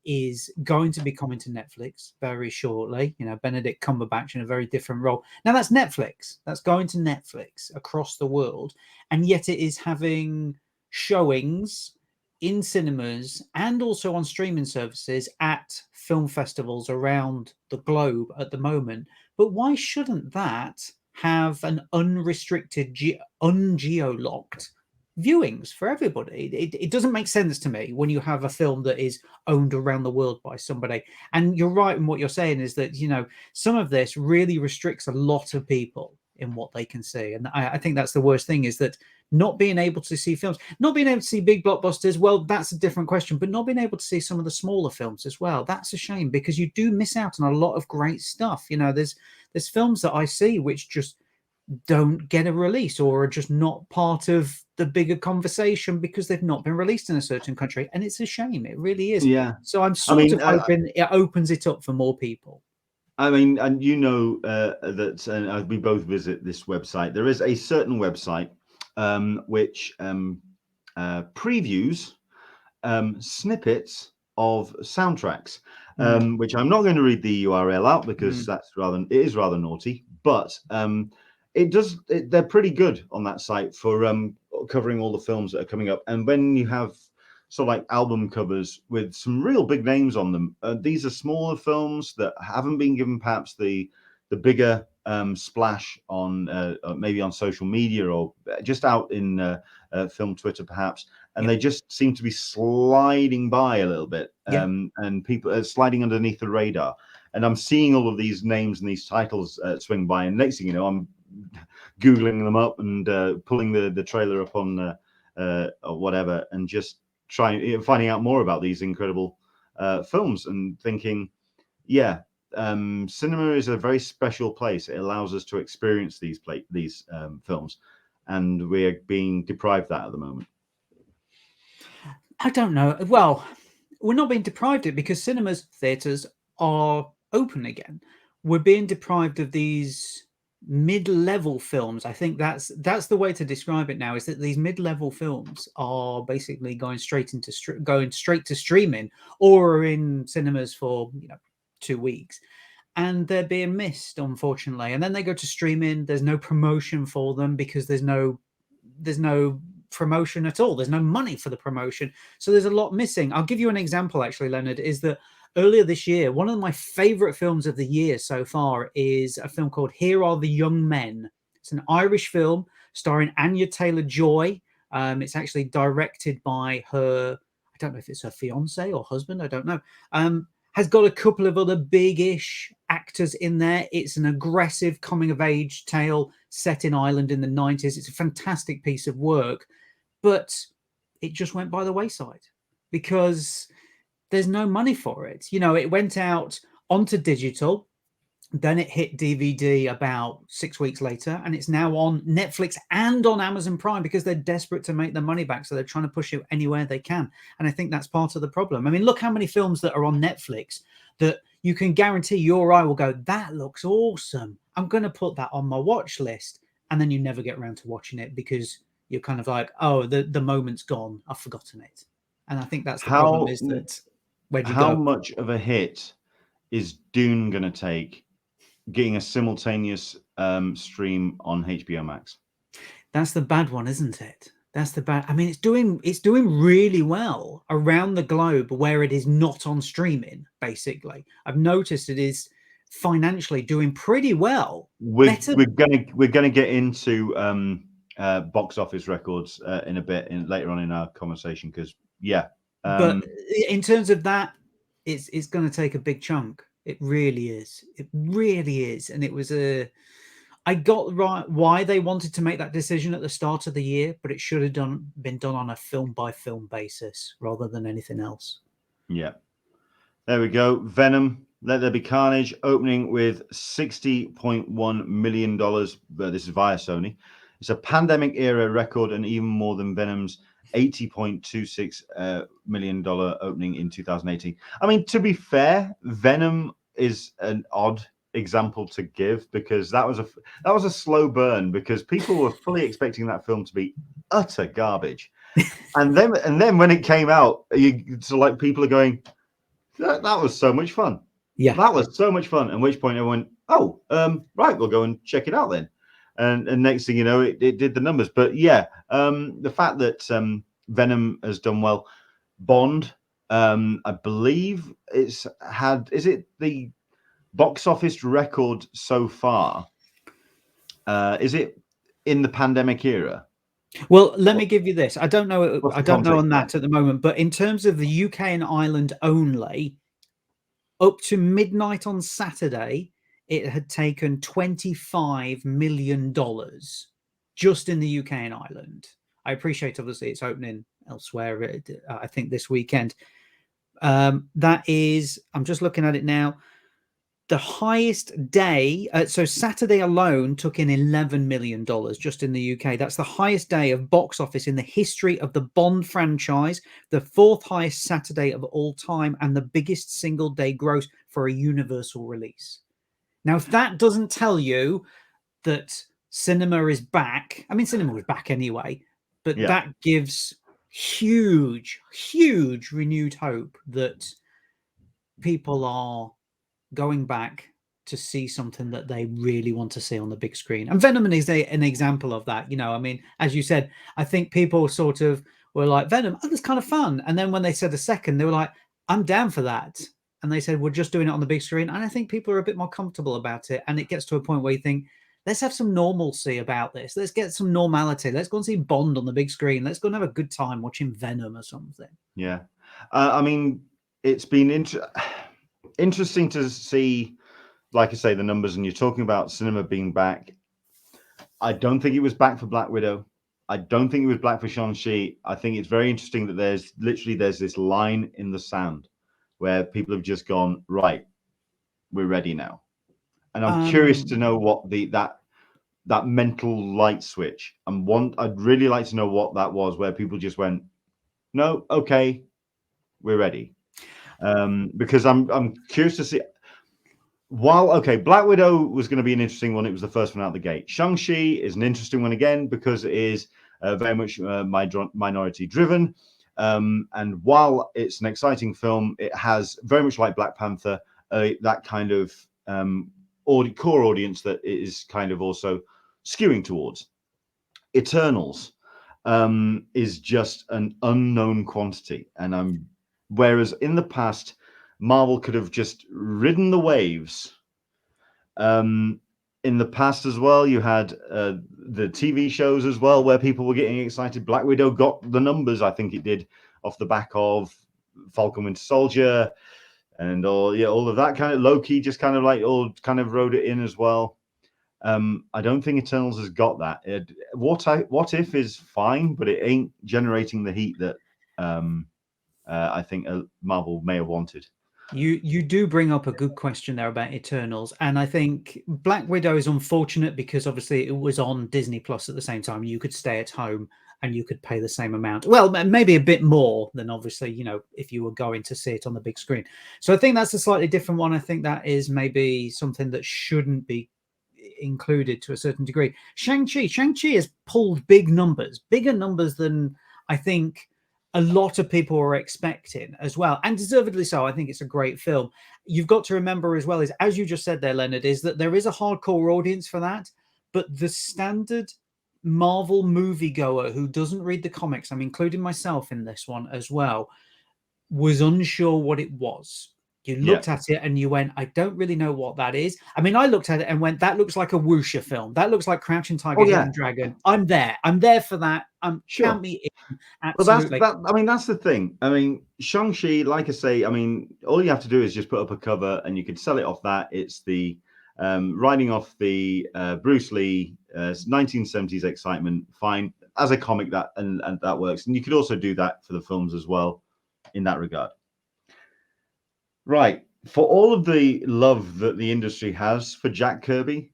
B: is going to be coming to Netflix very shortly. You know, Benedict Cumberbatch in a very different role. Now that's Netflix. That's going to Netflix across the world, and yet it is having showings in cinemas and also on streaming services at film festivals around the globe at the moment. But why shouldn't that have an unrestricted, ungeolocked viewings for everybody? It doesn't make sense to me when you have a film that is owned around the world by somebody. And you're right in what you're saying is that, you know, some of this really restricts a lot of people in what they can see. And I think that's the worst thing, is that not being able to see films, not being able to see big blockbusters, well, that's a different question, but not being able to see some of the smaller films as well, that's a shame, because you do miss out on a lot of great stuff. You know, there's films that I see which just don't get a release, or are just not part of the bigger conversation because they've not been released in a certain country, and it's a shame. It really is.
A: Yeah.
B: So I'm sort of hoping it opens it up for more people.
A: I mean, and you know that we both visit this website. There is a certain website which previews snippets of soundtracks, which I'm not going to read the URL out because it is rather naughty, but they're pretty good on that site for covering all the films that are coming up. And when you have sort of like album covers with some real big names on them, these are smaller films that haven't been given perhaps the bigger splash on maybe on social media or just out in film Twitter perhaps, and they just seem to be sliding by a little bit, and people are sliding underneath the radar. And I'm seeing all of these names and these titles swing by, and next thing you know, I'm googling them up and pulling the trailer up on or whatever, and just finding out more about these incredible films, and thinking, cinema is a very special place. It allows us to experience these films, and we're being deprived that at the moment.
B: I don't know. Well, we're not being deprived of it because cinemas, theaters are open again. We're being deprived of these mid-level films. I think that's the way to describe it now, is that these mid-level films are basically going straight to streaming, or are in cinemas for 2 weeks, and they're being missed, unfortunately. And then they go to streaming. There's no promotion for them because there's no promotion at all. There's no money for the promotion, so there's a lot missing. I'll give you an example, actually, Leonard, is that earlier this year, one of my favorite films of the year so far is a film called Here Are the Young Men. It's an Irish film starring Anya Taylor-Joy. It's actually directed by her, I don't know if it's her fiance or husband, I don't know. Has got a couple of other big-ish actors in there. It's an aggressive coming-of-age tale set in Ireland in the 90s. It's a fantastic piece of work, but it just went by the wayside because there's no money for it. It went out onto digital, then it hit DVD about 6 weeks later, and it's now on Netflix and on Amazon Prime because they're desperate to make their money back. So they're trying to push it anywhere they can. And I think that's part of the problem. I mean, look how many films that are on Netflix that you can guarantee you or I will go, that looks awesome, I'm going to put that on my watch list. And then you never get around to watching it because you're kind of like, oh, the moment's gone, I've forgotten it. And I think that's the problem, is that
A: how much of a hit is Dune going to take getting a simultaneous stream on HBO Max?
B: That's the bad one, isn't it? That's the bad. I mean, it's doing really well around the globe where it is not on streaming. Basically, I've noticed it is financially doing pretty well.
A: We're gonna get into box office records in a bit later on in our conversation, because
B: but in terms of that, it's going to take a big chunk. It really is. It really is. And it was I got right why they wanted to make that decision at the start of the year, but it should have been done on a film by film basis rather than anything else.
A: Yeah. There we go. Venom, Let There Be Carnage, opening with $60.1 million. This is via Sony. It's a pandemic era record, and even more than Venom's $80.26 million opening in 2018. I mean, to be fair, Venom is an odd example to give, because that was a slow burn, because people were fully expecting that film to be utter garbage. And then when it came out, people are going, that was so much fun.
B: Yeah,
A: that was so much fun. At which point I went, oh, right, we'll go and check it out then. And next thing you know, it did the numbers. But yeah, the fact that Venom has done well, Bond, I believe is it the box office record so far? Is it in the pandemic era?
B: Well, let me give you this. I don't know.
A: What's
B: I
A: the
B: don't know
A: context
B: on
A: there?
B: that at the moment, but in terms of the UK and Ireland only, up to midnight on Saturday, it had taken $25 million just in the UK and Ireland. I appreciate, obviously, it's opening elsewhere, I think this weekend. That is, I'm just looking at it now, the highest day. So Saturday alone took in $11 million just in the UK. That's the highest day of box office in the history of the Bond franchise, the fourth highest Saturday of all time, and the biggest single day gross for a universal release. Now, if that doesn't tell you that cinema is back, I mean, cinema was back anyway, but that gives huge renewed hope that people are going back to see something that they really want to see on the big screen. And Venom is an example of that. I mean, as you said, I think people sort of were like, Venom, oh, that's kind of fun. And then when they said a second, they were like, I'm down for that. And they said, we're just doing it on the big screen. And I think people are a bit more comfortable about it. And it gets to a point where you think, let's have some normalcy about this. Let's get some normality. Let's go and see Bond on the big screen. Let's go and have a good time watching Venom or something.
A: Yeah. I mean, it's been interesting to see, like I say, the numbers, and you're talking about cinema being back. I don't think it was back for Black Widow. I don't think it was back for Shang-Chi. I think it's very interesting that there's this line in the sand where people have just gone, right, we're ready now. And I'm curious to know what that mental light switch, I'd really like to know what that was, where people just went, no, okay, we're ready. Because I'm curious to see. Black Widow was going to be an interesting one. It was the first one out the gate. Shang-Chi is an interesting one again because it is very much minority driven. And while it's an exciting film, it has very much like Black Panther, that kind of core audience that it is kind of also skewing towards. Eternals is just an unknown quantity. And whereas in the past, Marvel could have just ridden the waves. In the past as well, you had the TV shows as well, where people were getting excited. Black Widow got the numbers, I think it did, off the back of Falcon Winter Soldier and all of that kind of. Loki just kind of rode it in as well. I don't think Eternals has got that. What If is fine, but it ain't generating the heat that I think Marvel may have wanted.
B: You do bring up a good question there about Eternals, and I think Black Widow is unfortunate because obviously it was on Disney Plus at the same time. You could stay at home and you could pay the same amount. Well, maybe a bit more than obviously, if you were going to see it on the big screen. So I think that's a slightly different one. I think that is maybe something that shouldn't be included to a certain degree. Shang-Chi has pulled big numbers, bigger numbers than I think a lot of people were expecting as well, and deservedly so. I think it's a great film. You've got to remember as well, is as you just said there, Leonard, is that there is a hardcore audience for that, but the standard Marvel moviegoer who doesn't read the comics, I'm including myself in this one as well, was unsure what it was. You looked at it and you went, I don't really know what that is. I mean, I looked at it and went, that looks like a wuxia film. That looks like Crouching Tiger, Hidden Dragon. I'm there. I'm there for that. Count me in. Absolutely.
A: Well, that's the thing. I mean, Shang-Chi, like I say, I mean, all you have to do is just put up a cover and you could sell it off that. It's the riding off the Bruce Lee 1970s excitement. Fine. As a comic, and that works. And you could also do that for the films as well in that regard. Right. For all of the love that the industry has for Jack Kirby,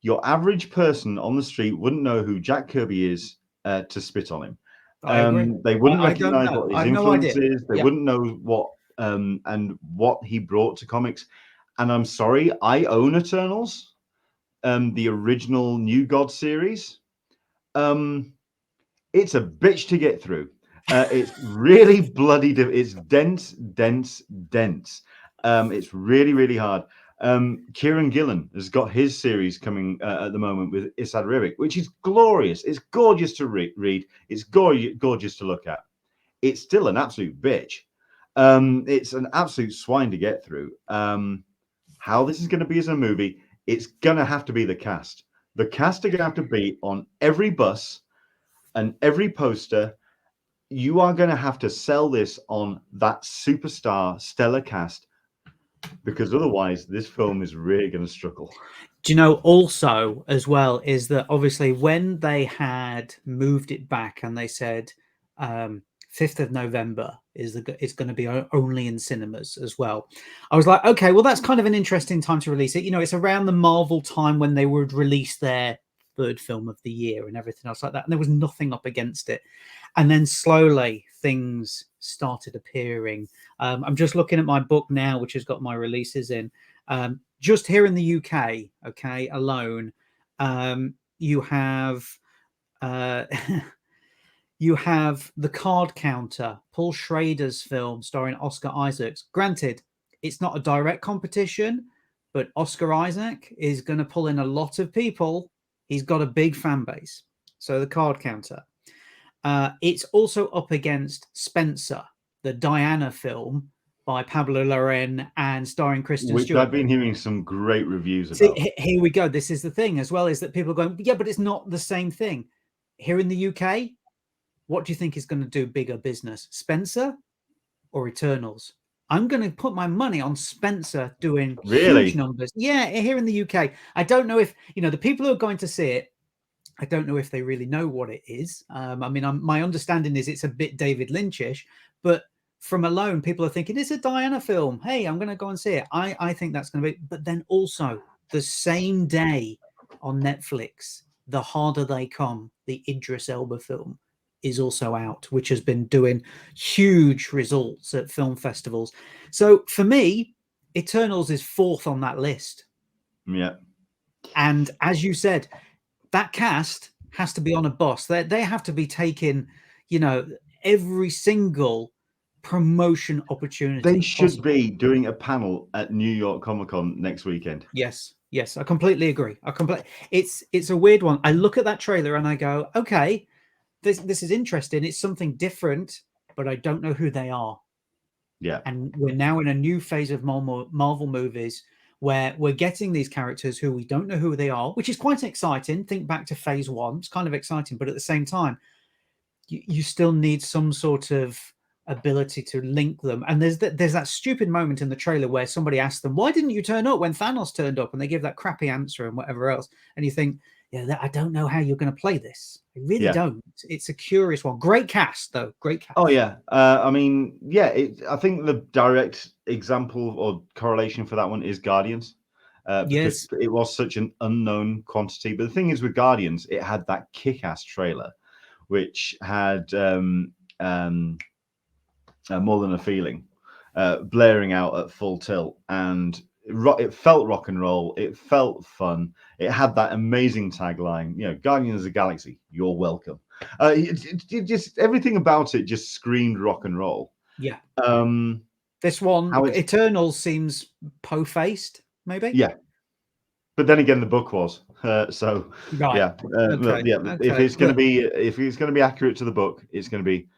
A: your average person on the street wouldn't know who Jack Kirby is to spit on him.
B: I agree.
A: They wouldn't
B: I don't
A: recognize
B: know.
A: what
B: I
A: his
B: have no
A: influence
B: idea.
A: is. They wouldn't know what and what he brought to comics. And I'm sorry, I own Eternals, the original New God series. It's a bitch to get through. It's really bloody. It's dense. It's really, really hard. Kieran Gillen has got his series coming at the moment with Isad Ribic, which is glorious. It's gorgeous to read. It's gorgeous to look at. It's still an absolute bitch. It's an absolute swine to get through. How this is going to be as a movie, it's going to have to be the cast. The cast are going to have to be on every bus and every poster. You are going to have to sell this on that superstar stellar cast, because otherwise this film is really going to struggle.
B: Do you know, also as well, is that obviously when they had moved it back and they said 5th of November it's going to be only in cinemas as well, I was like, okay, well, that's kind of an interesting time to release it. You know, it's around the Marvel time when they would release their third film of the year and everything else like that, and there was nothing up against it. And then slowly things started appearing. I'm just looking at my book now, which has got my releases in. Just here in the UK, okay, alone, you have you have The Card Counter, Paul Schrader's film starring Oscar Isaacs. Granted, it's not a direct competition, but Oscar Isaac is going to pull in a lot of people. He's got a big fan base. So The Card Counter. It's also up against Spencer, the Diana film by Pablo Larraín and starring Kristen Stewart.
A: I've been hearing some great reviews about.
B: See, here we go. This is the thing as well, is that people are going, yeah, but it's not the same thing. Here in the UK, what do you think is going to do bigger business, Spencer or Eternals? I'm going to put my money on Spencer doing huge numbers. Yeah, here in the UK. I don't know if, you know, the people who are going to see it, I don't know if they really know what it is. I mean, my understanding is it's a bit David Lynch-ish, but from alone, people are thinking it's a Diana film. Hey, I'm going to go and see it. I think that's going to be, but then also the same day on Netflix, The Harder They Come, the Idris Elba film, is also out, which has been doing huge results at film festivals. So for me, Eternals is 4th on that list.
A: Yeah.
B: And as you said, that cast has to be on a bus. They have to be taking, you know, every single promotion opportunity.
A: They should be doing a panel at New York Comic Con next weekend.
B: Yes, I completely agree. It's a weird one. I look at that trailer and I go, okay, this is interesting. It's something different, but I don't know who they are.
A: Yeah.
B: And we're now in a new phase of Marvel movies where we're getting these characters who we don't know who they are, which is quite exciting. Think back to phase 1. It's kind of exciting, but at the same time, you still need some sort of ability to link them. And there's that stupid moment in the trailer where somebody asks them, why didn't you turn up when Thanos turned up? And they give that crappy answer and whatever else. And you think, yeah, I don't know how you're going to play this. I really don't. It's a curious one. Great cast, though. Great cast.
A: Oh, yeah. I mean, yeah, I think the direct example or correlation for that one is Guardians. Because it was such an unknown quantity. But the thing is with Guardians, it had that kick-ass trailer, which had More Than a Feeling blaring out at full tilt. And it felt rock and roll. It felt fun. It had that amazing tagline, you know, Guardians of the Galaxy, you're welcome. It just everything about it just screamed rock and roll.
B: Yeah. This one, Eternals, seems po-faced, maybe.
A: Yeah. But then again, the book was so.
B: Right.
A: Yeah.
B: Okay.
A: If it's going to be accurate to the book, it's going to be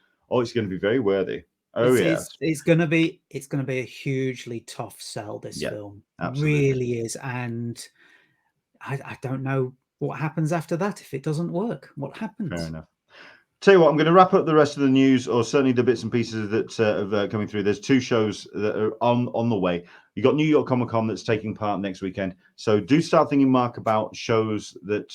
A: very worthy. Oh,
B: it's going to be a hugely tough sell, this film. Absolutely. Really is. And I don't know what happens after that. If it doesn't work, what happens?
A: Fair enough. Tell you what, I'm going to wrap up the rest of the news, or certainly the bits and pieces that have coming through. There's 2 shows that are on the way. You got New York Comic Con that's taking part next weekend. So do start thinking, Mark, about shows that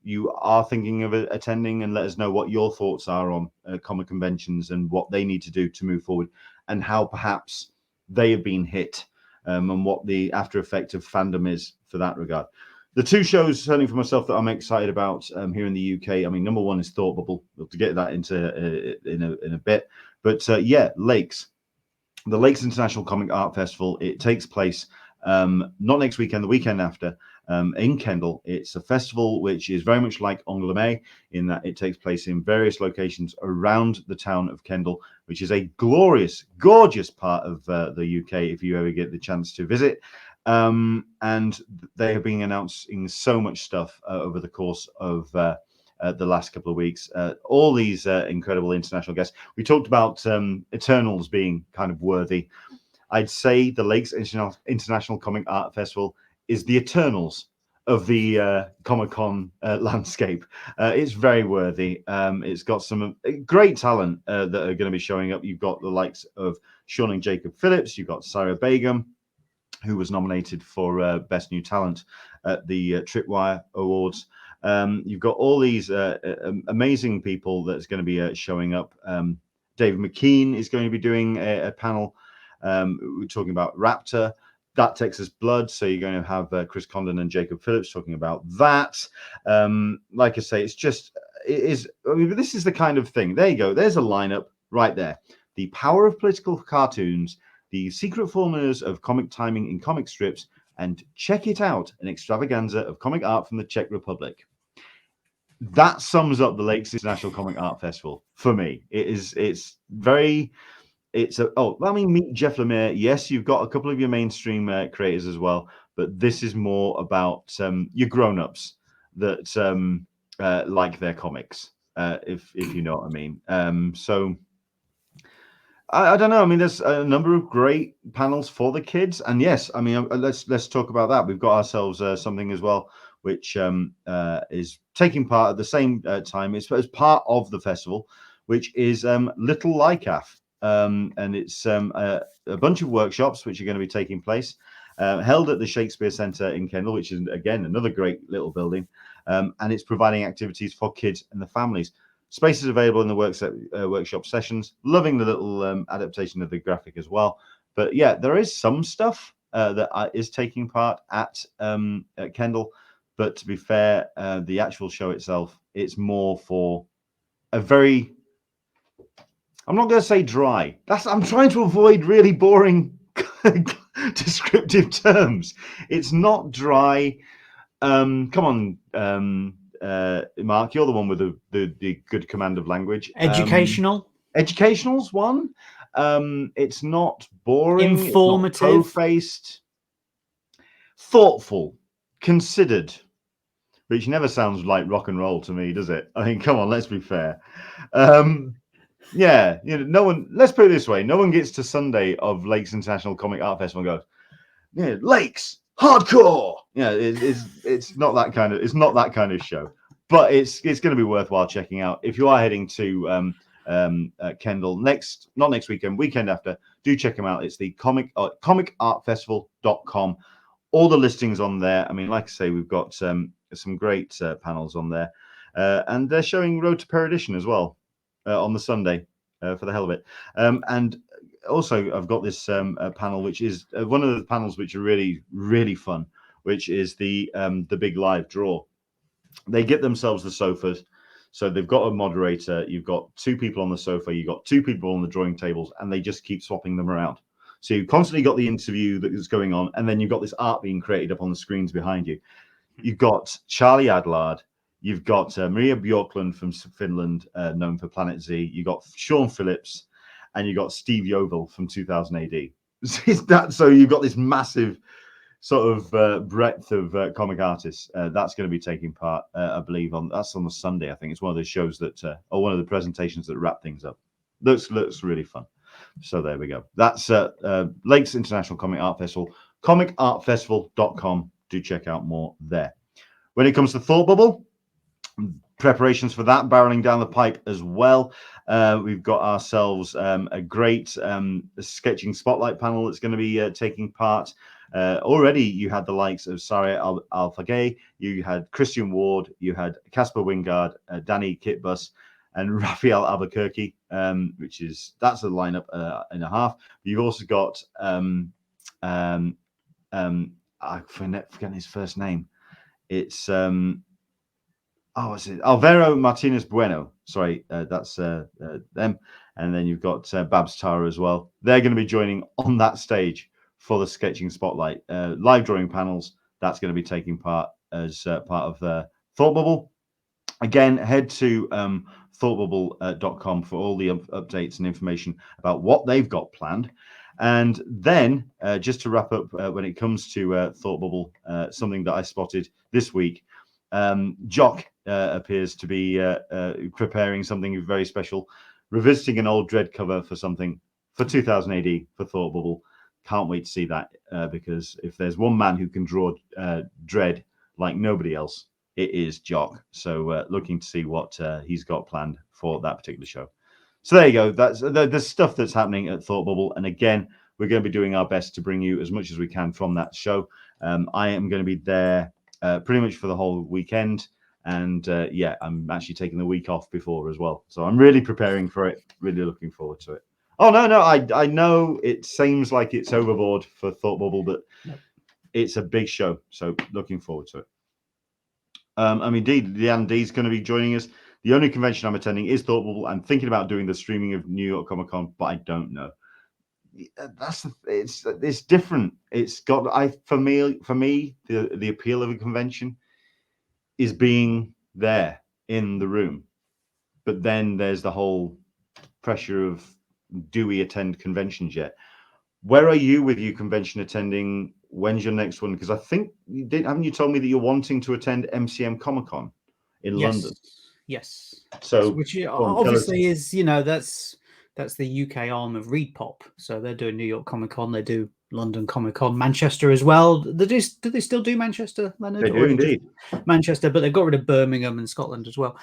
A: you are thinking of attending, and let us know what your thoughts are on comic conventions and what they need to do to move forward, and how perhaps they have been hit, and what the after effect of fandom is for that regard. The 2 shows, certainly for myself, that I'm excited about here in the UK. I mean, number 1 is Thought Bubble. We'll have to get that into in a bit. But yeah, Lakes. The Lakes International Comic Art Festival. It takes place not next weekend, the weekend after, in Kendal. It's a festival which is very much like Englishman in that it takes place in various locations around the town of Kendal, which is a glorious, gorgeous part of the UK if you ever get the chance to visit. And they have been announcing so much stuff over the course of the last couple of weeks. All these incredible international guests. We talked about Eternals being kind of worthy. I'd say the Lakes International Comic Art Festival is the Eternals of the Comic Con landscape. It's very worthy. It's got some great talent that are going to be showing up. You've got the likes of Sean and Jacob Phillips. You've got Sarah Begum, who was nominated for Best New Talent at the Tripwire Awards. You've got all these amazing people that's going to be showing up. David McKean is going to be doing a panel. We're talking about Raptor, That Texas Blood. So you're going to have Chris Condon and Jacob Phillips talking about that. Like I say, this is the kind of thing. There you go. There's a lineup right there. The power of political cartoons, the secret formulas of comic timing in comic strips, and check it out, an extravaganza of comic art from the Czech Republic. That sums up the Lakes International Comic Art Festival for me. Meet Jeff Lemire. Yes, you've got a couple of your mainstream creators as well, but this is more about your grown-ups that like their comics, if you know what I mean. So I don't know. I mean, there's a number of great panels for the kids, and yes, I mean, let's talk about that. We've got ourselves something as well, which is taking part at the same time. It's as part of the festival, which is Little Lycaf, and it's a bunch of workshops which are going to be taking place, held at the Shakespeare Centre in Kendal, which is again another great little building, and it's providing activities for kids and the families. Spaces available in the workshop sessions. Loving the little adaptation of the graphic as well. But yeah, there is some stuff that is taking part at Kendal. But to be fair, the actual show itself, it's more for a very, I'm not going to say dry. I'm trying to avoid really boring descriptive terms. It's not dry. Come on, Mark, you're the one with the good command of language.
B: Educational.
A: Educational's one. It's not boring.
B: Informative.
A: It's not pro-faced. Thoughtful. Considered. Which never sounds like rock and roll to me, does it? I mean, come on, let's be fair. Yeah, no one. Let's put it this way: no one gets to Sunday of Lakes International Comic Art Festival and goes, "Yeah, Lakes hardcore." Yeah, it's not that kind of. It's not that kind of show, but it's going to be worthwhile checking out if you are heading to Kendal not next weekend, weekend after. Do check them out. It's the comicartfestival.com. All the listings on there. I mean, like I say, we've got some great panels on there, and they're showing Road to Perdition as well on the Sunday for the hell of it. And also, I've got this panel, which is one of the panels which are really, really fun, which is the big live draw. They get themselves the sofas. So they've got a moderator. You've got two people on the sofa. You've got two people on the drawing tables, and they just keep swapping them around. So you've constantly got the interview that is going on, and then you've got this art being created up on the screens behind you. You've got Charlie Adlard. You've got Maria Bjorklund from Finland, known for Planet Z. You've got Sean Phillips, and you've got Steve Yeovil from 2000 AD. So you've got this massive sort of breadth of comic artists. That's going to be taking part, I believe, that's on the Sunday. I think it's one of the shows that, or one of the presentations that wrap things up. Looks really fun. So there we go. That's Lakes International Comic Art Festival, comicartfestival.com. Do check out more there. When it comes to Thought Bubble, preparations for that barreling down the pipe as well. We've got ourselves a great sketching spotlight panel that's going to be taking part. Already you had the likes of Sarah Alfagay, you had Christian Ward, you had Casper Wingard, Danny Kitbus, and Raphael Albuquerque, that's a lineup and a half. You've also got I forget his first name. It's what's it? Alvaro Martinez Bueno. Sorry, that's them. And then you've got Babs Tara as well. They're going to be joining on that stage for the sketching spotlight. Live drawing panels, that's going to be taking part as part of the Thought Bubble. Again, head to thoughtbubble.com for all the updates and information about what they've got planned. And then, just to wrap up, when it comes to Thought Bubble, something that I spotted this week, Jock appears to be preparing something very special, revisiting an old Dread cover for something for 2000 AD for Thought Bubble. Can't wait to see that, because if there's one man who can draw Dread like nobody else, it is Jock. So looking to see what he's got planned for that particular show. So there you go. That's the stuff that's happening at Thought Bubble. And again, we're going to be doing our best to bring you as much as we can from that show. I am going to be there pretty much for the whole weekend. And yeah, I'm actually taking the week off before as well. So I'm really preparing for it. Really looking forward to it. Oh, no. I know it seems like it's overboard for Thought Bubble, but it's a big show. So looking forward to it. I mean, indeed, Leanne D's going to be joining us. The only convention I'm attending is Thought Bubble. I'm thinking about doing the streaming of New York Comic Con, but I don't know. It's different. It's got for me the appeal of a convention is being there in the room, but then there's the whole pressure of, do we attend conventions yet? Where are you with your convention attending? When's your next one? Because I think haven't you told me that you're wanting to attend MCM Comic Con in London?
B: Yes.
A: So
B: which obviously is, that's the UK arm of ReedPop. So they're doing New York Comic Con. They do London Comic Con, Manchester as well. Do they still do Manchester, Leonard?
A: They do indeed.
B: Manchester, but they've got rid of Birmingham and Scotland as well.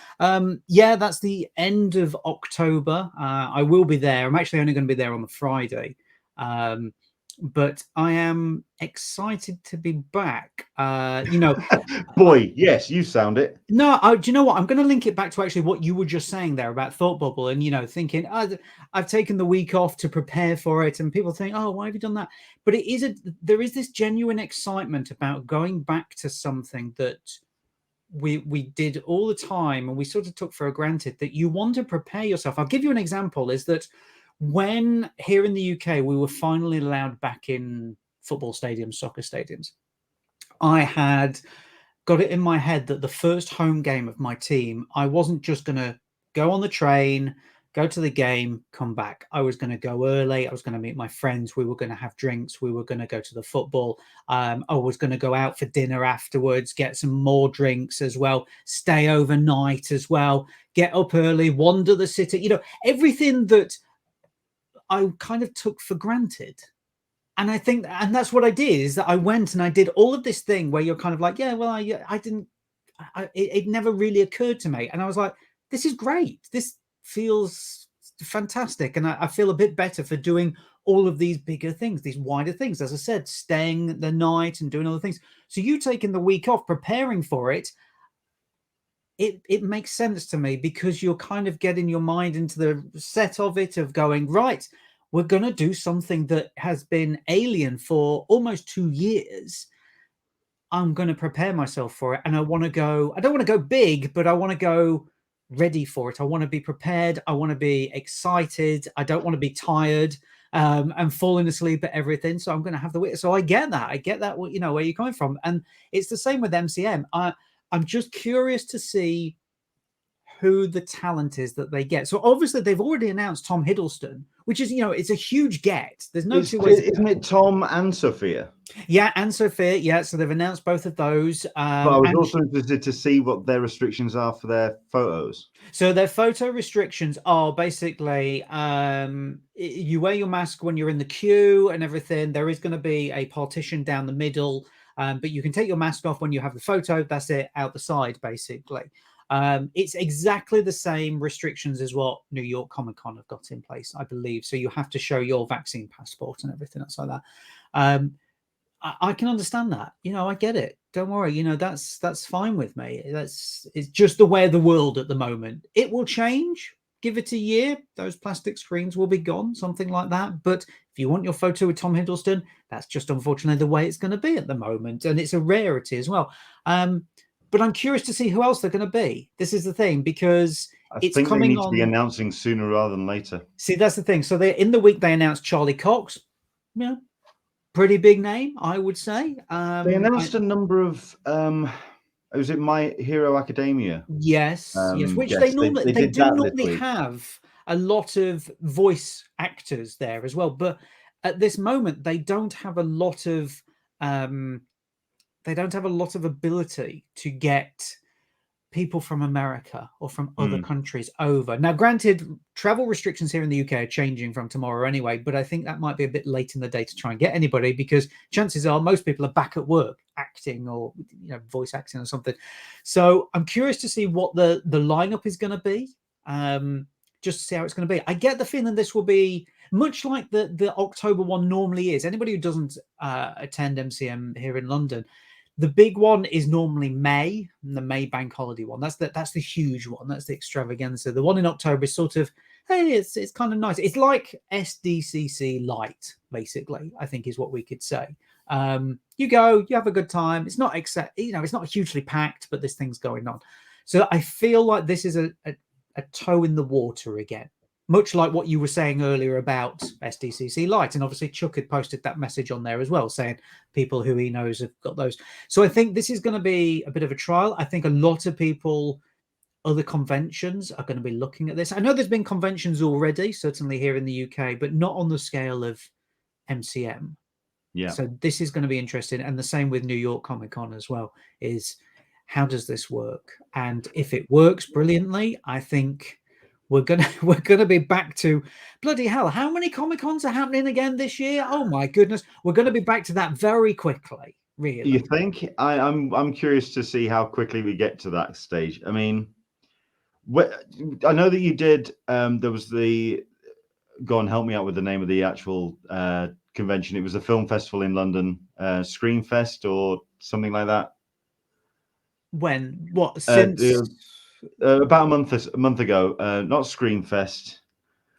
B: Yeah, that's the end of October. I will be there. I'm actually only going to be there on the Friday. But I am excited to be back.
A: Boy, yes, you sound it.
B: No, do you know what? I'm going to link it back to actually what you were just saying there about Thought Bubble, and thinking I've taken the week off to prepare for it, and people think, oh, why have you done that? But there is this genuine excitement about going back to something that we did all the time, and we sort of took for granted, that you want to prepare yourself. I'll give you an example. Is that when here in the UK we were finally allowed back in football stadiums, soccer stadiums, I had got it in my head that the first home game of my team, I wasn't just going to go on the train, go to the game, come back. I was going to go early. I was going to meet my friends. We were going to have drinks. We were going to go to the football. I was going to go out for dinner afterwards, get some more drinks as well, stay overnight as well, get up early, wander the city, everything that I kind of took for granted. And I think, and that's what I did, is that I went and I did all of this thing where you're kind of like, yeah, well, it never really occurred to me. And I was like, this is great. This feels fantastic. And I feel a bit better for doing all of these bigger things, these wider things. As I said, staying the night and doing other things. So you taking the week off, preparing for it, it makes sense to me, because you're kind of getting your mind into the set of it, of going, right, we're going to do something that has been alien for almost 2 years. I'm going to prepare myself for it. And I want to go, I don't want to go big, but I want to go ready for it. I want to be prepared. I want to be excited. I don't want to be tired and falling asleep at everything. So I'm going to have the wit. So I get that, where you're coming from. And it's the same with MCM. I'm just curious to see who the talent is that they get. So obviously they've already announced Tom Hiddleston, which is, it's a huge get. There's no two ways.
A: Isn't it Tom and Sophia?
B: Yeah, and Sophia. Yeah, so they've announced both of those.
A: But I was also interested to see what their restrictions are for their photos.
B: So their photo restrictions are basically you wear your mask when you're in the queue and everything. There is going to be a partition down the middle, but you can take your mask off when you have the photo. That's it, out the side, basically. It's exactly the same restrictions as what New York Comic Con have got in place, I believe. So you have to show your vaccine passport and everything else like that. I can understand that. I get it. Don't worry. That's fine with me. It's just the way of the world at the moment. It will change. Give it a year. Those plastic screens will be gone, something like that. But if you want your photo with Tom Hiddleston, that's just unfortunately the way it's going to be at the moment. And it's a rarity as well. But I'm curious to see who else they're going to be. This is the thing, because
A: I think they need to be announcing sooner rather than later.
B: See, that's the thing. So in the week they announced Charlie Cox. Yeah, pretty big name, I would say.
A: They announced a number of was it My Hero Academia?
B: Yes, which
A: Yes,
B: they
A: did
B: do
A: that this
B: normally
A: week.
B: have a lot of voice actors there as well, but at this moment they don't have a lot of ability to get people from America or from other countries over. Now, granted, travel restrictions here in the UK are changing from tomorrow anyway, but I think that might be a bit late in the day to try and get anybody, because chances are most people are back at work acting or voice acting or something. So I'm curious to see what the lineup is going to be, just to see how it's going to be. I get the feeling this will be much like the October one normally is. Anybody who doesn't attend MCM here in London, the big one is normally May, the May bank holiday one. That's the huge one. That's the extravaganza. The one in October is sort of, hey, it's kind of nice. It's like SDCC light, basically, I think is what we could say. You go, you have a good time. It's not it's not hugely packed, but this thing's going on. So I feel like this is a toe in the water again. Much like what you were saying earlier about SDCC Lite. And obviously Chuck had posted that message on there as well, saying people who he knows have got those. So I think this is going to be a bit of a trial. I think a lot of people, other conventions, are going to be looking at this. I know there's been conventions already, certainly here in the UK, but not on the scale of MCM.
A: Yeah.
B: So this is going to be interesting. And the same with New York Comic Con as well, is how does this work? And if it works brilliantly, I think we're gonna be back to, bloody hell, how many Comic Cons are happening again this year? Oh my goodness, we're going to be back to that very quickly. Really,
A: you think? I'm curious to see how quickly we get to that stage. I mean, I know that you did. There was the, go on, help me out with the name of the actual convention. It was a film festival in London, Screenfest or something like that.
B: When? What? Since
A: about a month ago, not Screenfest.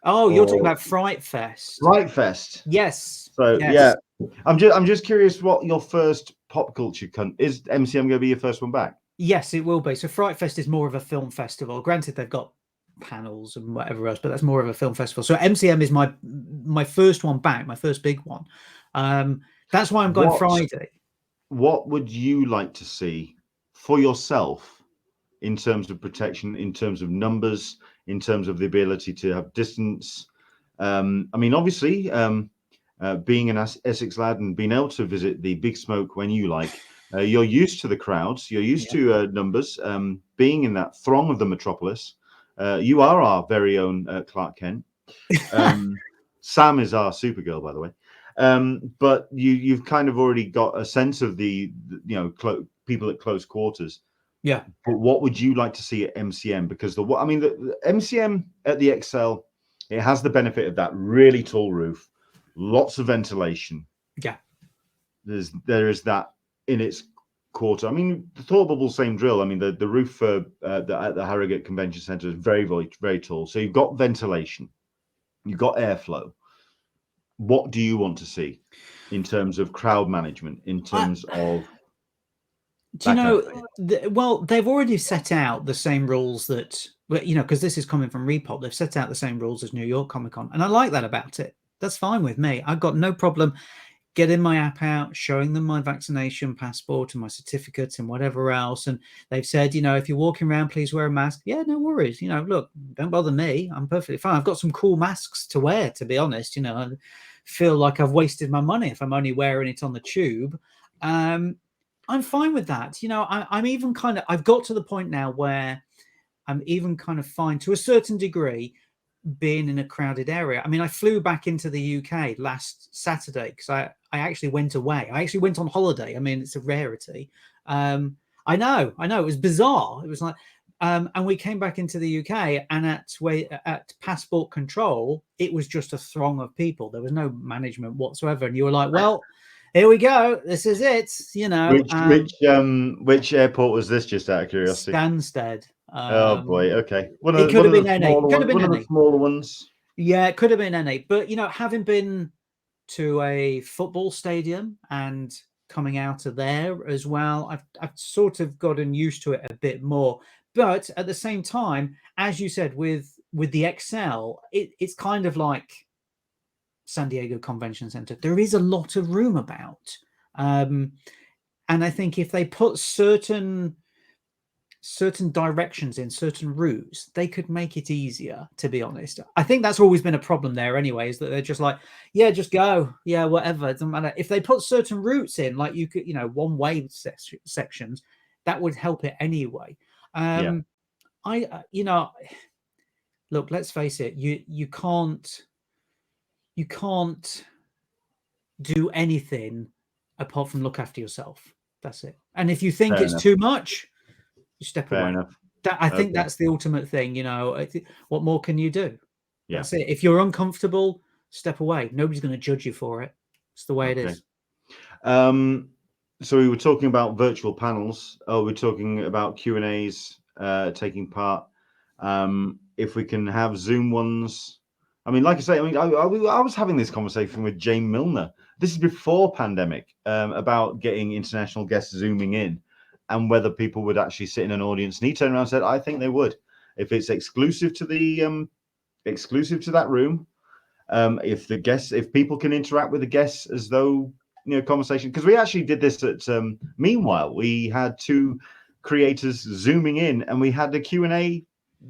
B: Oh, you're talking about Fright Fest.
A: Fright Fest.
B: Yes.
A: So
B: yes.
A: yeah, I'm just curious what your first pop culture is. MCM going to be your first one back?
B: Yes, it will be. So Fright Fest is more of a film festival. Granted, they've got panels and whatever else, but that's more of a film festival. So MCM is my first one back, my first big one. That's why I'm going Friday.
A: What would you like to see for yourself in terms of protection, in terms of numbers, in terms of the ability to have distance? I mean, obviously, being an Essex lad and being able to visit the Big Smoke when you like, you're used to the crowds, you're used to numbers, being in that throng of the metropolis. You are our very own Clark Kent. Sam is our Supergirl, by the way. But you've kind of already got a sense of the people at close quarters.
B: Yeah.
A: But what would you like to see at MCM? Because the MCM at the XL, it has the benefit of that really tall roof, lots of ventilation.
B: Yeah.
A: There is that in its quarter. I mean, the Thought Bubble, same drill. I mean, the roof at the Harrogate Convention Centre is very, very, very tall. So you've got ventilation, you've got airflow. What do you want to see in terms of crowd management, in terms of?
B: Do you know, well, they've already set out the same rules that, because this is coming from Repop, they've set out the same rules as New York Comic Con. And I like that about it. That's fine with me. I've got no problem getting my app out, showing them my vaccination passport and my certificate and whatever else. And they've said, if you're walking around, please wear a mask. Yeah, no worries. Look, don't bother me. I'm perfectly fine. I've got some cool masks to wear, to be honest. I feel like I've wasted my money if I'm only wearing it on the tube. I'm fine with that. I'm even kind of, I've got to the point now where I'm even kind of fine to a certain degree being in a crowded area. I mean, I flew back into the UK last Saturday because I actually went away. I actually went on holiday. I mean, it's a rarity. I know, it was bizarre. It was like, and we came back into the UK, and at passport control, it was just a throng of people. There was no management whatsoever. And you were like, well, here we go. This is it.
A: Which airport was this? Just out of curiosity.
B: Stansted.
A: Oh boy. Okay.
B: It could have been any. Could have been
A: any. Smaller ones.
B: Yeah, it could have been any. But having been to a football stadium and coming out of there as well, I've sort of gotten used to it a bit more. But at the same time, as you said, with the XL, it's kind of like San Diego Convention Center. There is a lot of room about. And I think if they put certain directions in, certain routes, they could make it easier, to be honest. I think that's always been a problem there anyway, is that they're just like, yeah, just go. Yeah, whatever. It doesn't matter. If they put certain routes in, like you could, one-way sections, that would help it anyway. Look, let's face it, you can't do anything apart from look after yourself. That's it. And if you think it's too much, you step away. I think that's the ultimate thing. What more can you do? That's it. If you're uncomfortable, step away. Nobody's going to judge you for it. It's the way it is.
A: So we were talking about virtual panels. We're talking about Q&As taking part. If we can have Zoom ones. I mean, like I say, I was having this conversation with Jane Milner. This is before pandemic, about getting international guests Zooming in and whether people would actually sit in an audience. And he turned around and said, I think they would. If it's exclusive to that room, if people can interact with the guests as though, conversation, because we actually did this at Meanwhile, we had two creators Zooming in and we had the Q&A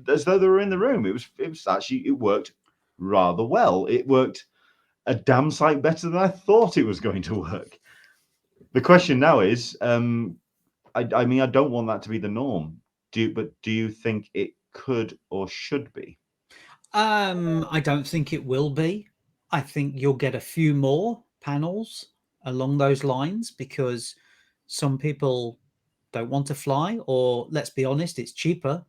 A: as though they were in the room. It worked rather well. It worked a damn sight better than I thought it was going to work. The question now is, I don't want that to be the norm. Do you think it could or should be?
B: I don't think it will be. I think you'll get a few more panels along those lines because some people don't want to fly, or let's be honest, it's cheaper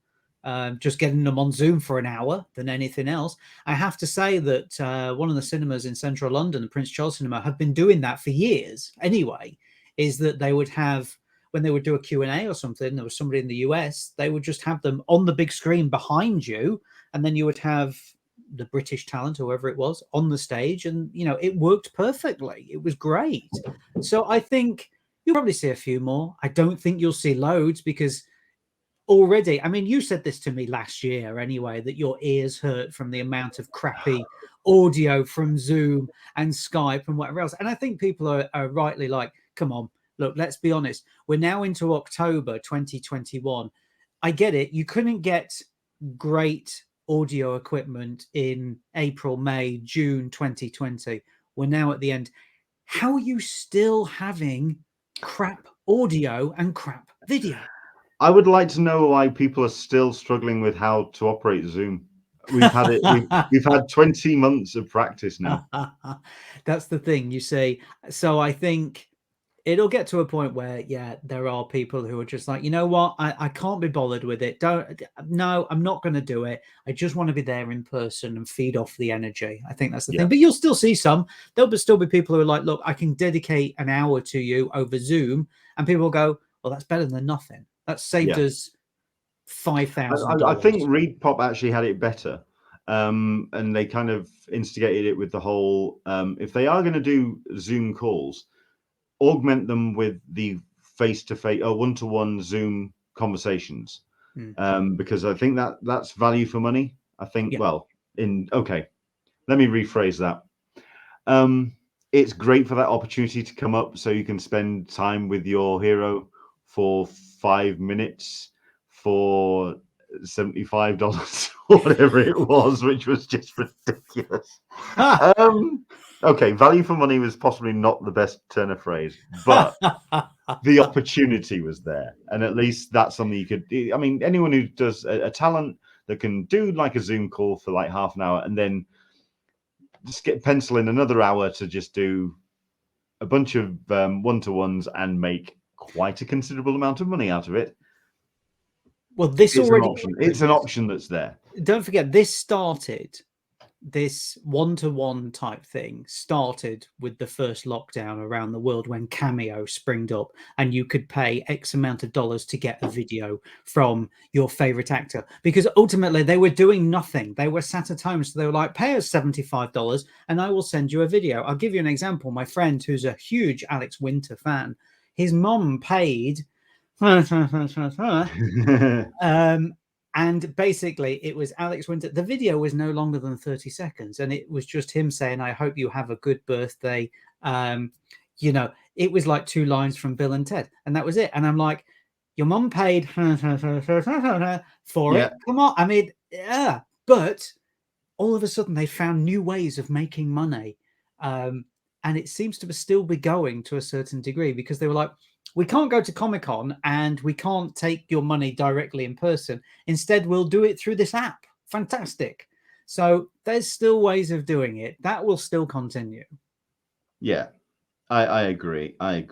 B: just getting them on Zoom for an hour than anything else. I have to say that one of the cinemas in central London, the Prince Charles Cinema, have been doing that for years anyway, is that they would have, when they would do a Q&A or something, there was somebody in the US, they would just have them on the big screen behind you, and then you would have the British talent, whoever it was, on the stage, and it worked perfectly. It was great. So I think you'll probably see a few more. I don't think you'll see loads because already, you said this to me last year anyway, that your ears hurt from the amount of crappy audio from Zoom and Skype and whatever else. And I think people are rightly like, come on, look, let's be honest. We're now into October 2021. I get it. You couldn't get great audio equipment in April, May, June 2020. We're now at the end. How are you still having crap audio and crap video?
A: I would like to know why people are still struggling with how to operate Zoom. We've had it. We've had 20 months of practice now.
B: That's the thing, you see. So I think it'll get to a point where, there are people who are just like, you know what, I can't be bothered with it. No, I'm not going to do it. I just want to be there in person and feed off the energy. I think that's the thing. But you'll still see some. There'll still be people who are like, look, I can dedicate an hour to you over Zoom, and people will go, well, that's better than nothing. That saved us $5,000.
A: I think Reed Pop actually had it better. And they kind of instigated it with the whole, if they are going to do Zoom calls, augment them with the face-to-face or one-to-one Zoom conversations. Because I think that's value for money. I think, let me rephrase that. It's great for that opportunity to come up so you can spend time with your hero for 5 minutes for $75 or whatever it was, which was just ridiculous. Okay, value for money was possibly not the best turn of phrase, but the opportunity was there, and at least that's something you could. Anyone who does a talent that can do like a Zoom call for like half an hour, and then just pencil in another hour to just do a bunch of one-to-ones and make quite a considerable amount of money out of it.
B: Well, it's
A: an option that's there.
B: Don't forget, this one-to-one type thing started with the first lockdown around the world when Cameo springed up and you could pay X amount of dollars to get a video from your favorite actor, because ultimately they were doing nothing. They were sat at home, so they were like, pay us $75 and I will send you a video. I'll give you an example. My friend, who's a huge Alex Winter fan, his mom paid and And basically, it was Alex Winter. The video was no longer than 30 seconds. And it was just him saying, I hope you have a good birthday. You know, it was like 2 lines from Bill and Ted. And that was it. And I'm like, your mum paid for it. Come on. I mean, yeah. But all of a sudden, they found new ways of making money. And it seems to still be going to a certain degree, because they were like, we can't go to Comic-Con and we can't take your money directly in person. Instead, we'll do it through this app. Fantastic. So there's still ways of doing it. That will still continue.
A: Yeah, I agree. I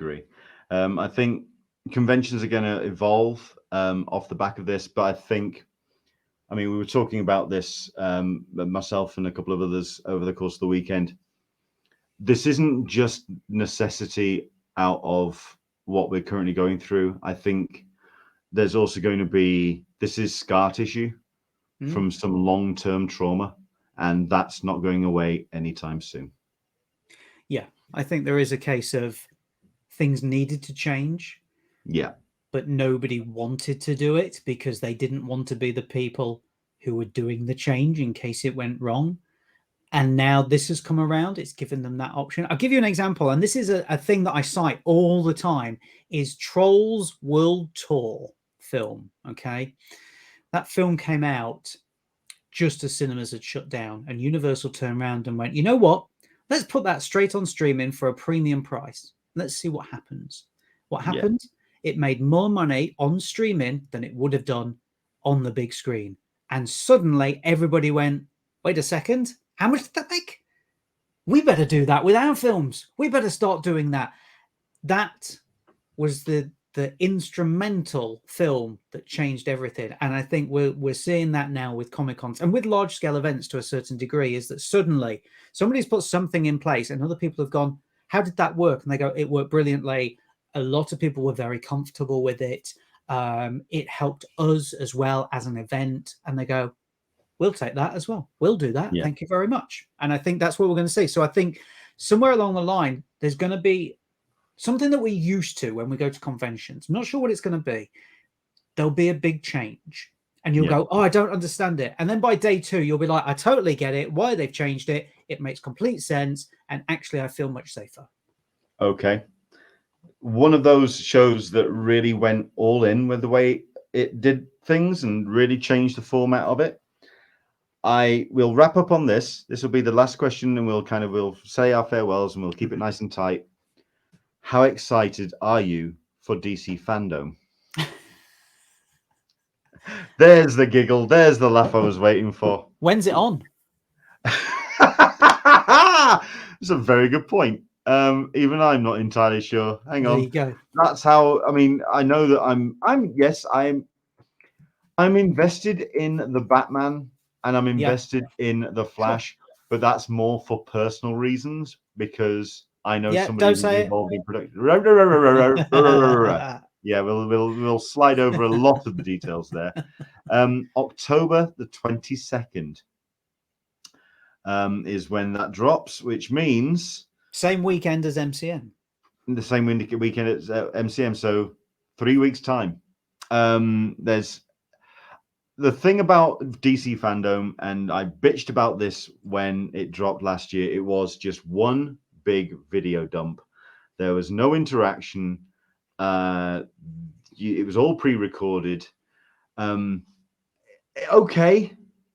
A: think conventions are going to evolve off the back of this. But I mean, we were talking about this, myself and a couple of others, over the course of the weekend. This isn't just necessity out of what we're currently going through. I think there's also going to be, this is scar tissue from some long-term trauma, and that's not going away anytime soon.
B: Yeah, I think there is a case of things needed to change.
A: Yeah.
B: But nobody wanted to do it because they didn't want to be the people who were doing the change in case it went wrong. And now this has come around. It's given them that option. I'll give you an example. And this is a thing that I cite all the time, is Trolls World Tour film. Okay. That film came out just as cinemas had shut down, and Universal turned around and went, you know what? Let's put that straight on streaming for a premium price. Let's see what happens. What happened? Yeah. It made more money on streaming than it would have done on the big screen. And suddenly everybody went, wait a second. How much did that make? We better do that with our films. We better start doing that. That was the instrumental film that changed everything. And I think we're seeing that now with Comic-Cons and with large scale events to a certain degree, is that suddenly somebody's put something in place and other people have gone, how did that work? And they go, it worked brilliantly. A lot of people were very comfortable with it. It helped us as well as an event. And they go, we'll take that as well. We'll do that. Yeah. Thank you very much. And I think that's what we're going to see. So I think somewhere along the line, there's going to be something that we're used to when we go to conventions. I'm not sure what it's going to be. There'll be a big change. And you'll go, oh, I don't understand it. And then by day 2, you'll be like, I totally get it. Why they've changed it. It makes complete sense. And actually, I feel much safer.
A: Okay. One of those shows that really went all in with the way it did things and really changed the format of it. I will wrap up on this. This will be the last question, and we'll say our farewells and we'll keep it nice and tight. How excited are you for DC Fandom? There's the giggle. There's the laugh I was waiting for.
B: When's it on?
A: It's a very good point. Even I'm not entirely sure. Hang on.
B: There you go.
A: That's how, I mean, I know that I'm invested in the Batman and I'm invested in the Flash, but that's more for personal reasons because I know somebody who's involved in production. Yeah, we'll slide over a lot of the details there. October the 22nd is when that drops, which means
B: same weekend as MCM.
A: The same weekend as MCM, so 3 weeks time. There's the thing about DC Fandom, and I bitched about this when it dropped last year. It was just one big video dump. There was no interaction. It was all pre-recorded. Okay,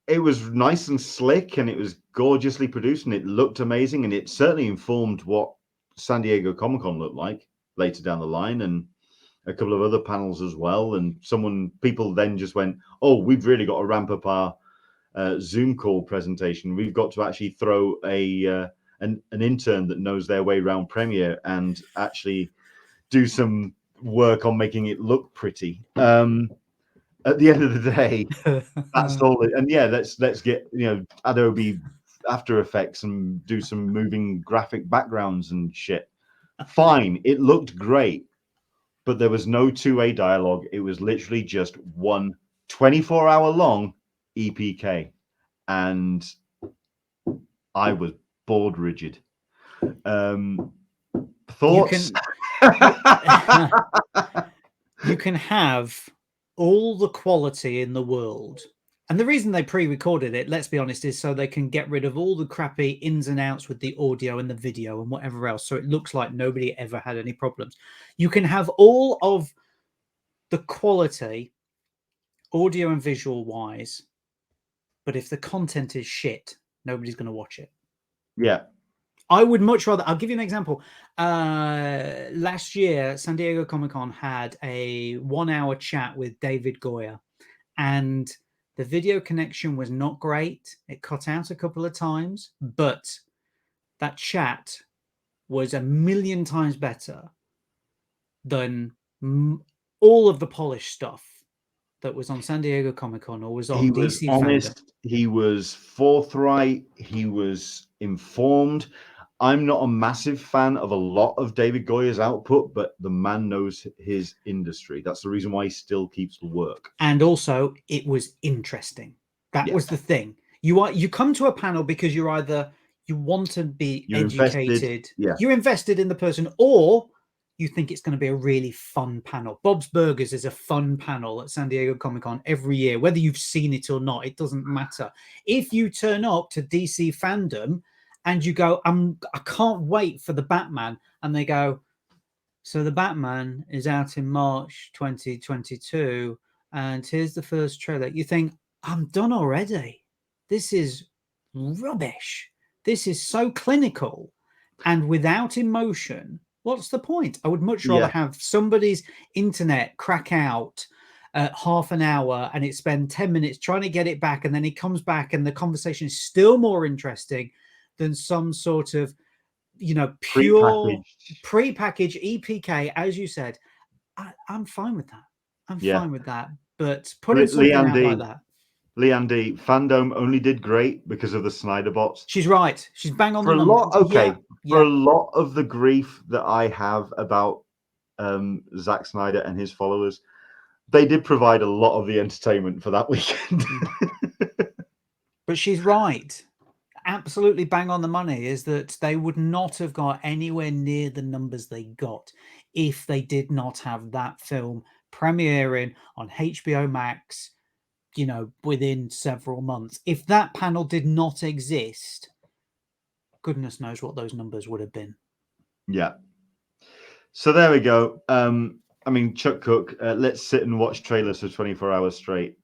A: it was nice and slick, and it was gorgeously produced, and it looked amazing, and it certainly informed what San Diego Comic-Con looked like later down the line, and a couple of other panels as well. And people then just went, oh, we've really got to ramp up our Zoom call presentation. We've got to actually throw an intern that knows their way around Premiere and actually do some work on making it look pretty. At the end of the day, that's all. And yeah, let's get Adobe After Effects and do some moving graphic backgrounds and shit. Fine, it looked great, but there was no two-way dialogue. It was literally just one 24-hour long EPK, and I was bored rigid. Thoughts?
B: You can have all the quality in the world. And the reason they pre-recorded it, let's be honest, is so they can get rid of all the crappy ins and outs with the audio and the video and whatever else. So it looks like nobody ever had any problems. You can have all of the quality, audio and visual wise, but if the content is shit, nobody's going to watch it.
A: Yeah.
B: I would much rather, I'll give you an example. Last year, San Diego Comic-Con had a 1-hour chat with David Goyer, and the video connection was not great. It cut out a couple of times, but that chat was 1,000,000 times better than all of the polished stuff that was on San Diego Comic-Con or was on
A: He
B: DC
A: was
B: Fandom.
A: honest. He was forthright. He was informed. I'm not a massive fan of a lot of David Goyer's output, but the man knows his industry. That's the reason why he still keeps the work.
B: And also, it was interesting. That was the thing. You come to a panel because you're either you want to be educated, you're invested in the person, or you think it's going to be a really fun panel. Bob's Burgers is a fun panel at San Diego Comic-Con every year. Whether you've seen it or not, it doesn't matter. If you turn up to DC Fandom and you go, I can't wait for the Batman, and they go, so the Batman is out in March 2022, and here's the first trailer. You think, I'm done already. This is rubbish. This is so clinical and without emotion. What's the point? I would much rather have somebody's internet crack out half an hour and it spend 10 minutes trying to get it back, and then he comes back and the conversation is still more interesting than some sort of, you know, pure pre-packaged EPK, as you said. I'm fine with that. I'm fine with that. But putting something out like that.
A: Leanne D, Fandom only did great because of the Snyder bots.
B: She's right. She's bang on the
A: number. For a lot of the grief that I have about Zack Snyder and his followers, they did provide a lot of the entertainment for that weekend.
B: But she's right. Absolutely bang on the money, is that they would not have got anywhere near the numbers they got if they did not have that film premiering on HBO Max, you know, within several months. If that panel did not exist, goodness knows what those numbers would have been.
A: Yeah. So there we go. I mean, Chuck Cook, let's sit and watch trailers for 24 hours straight.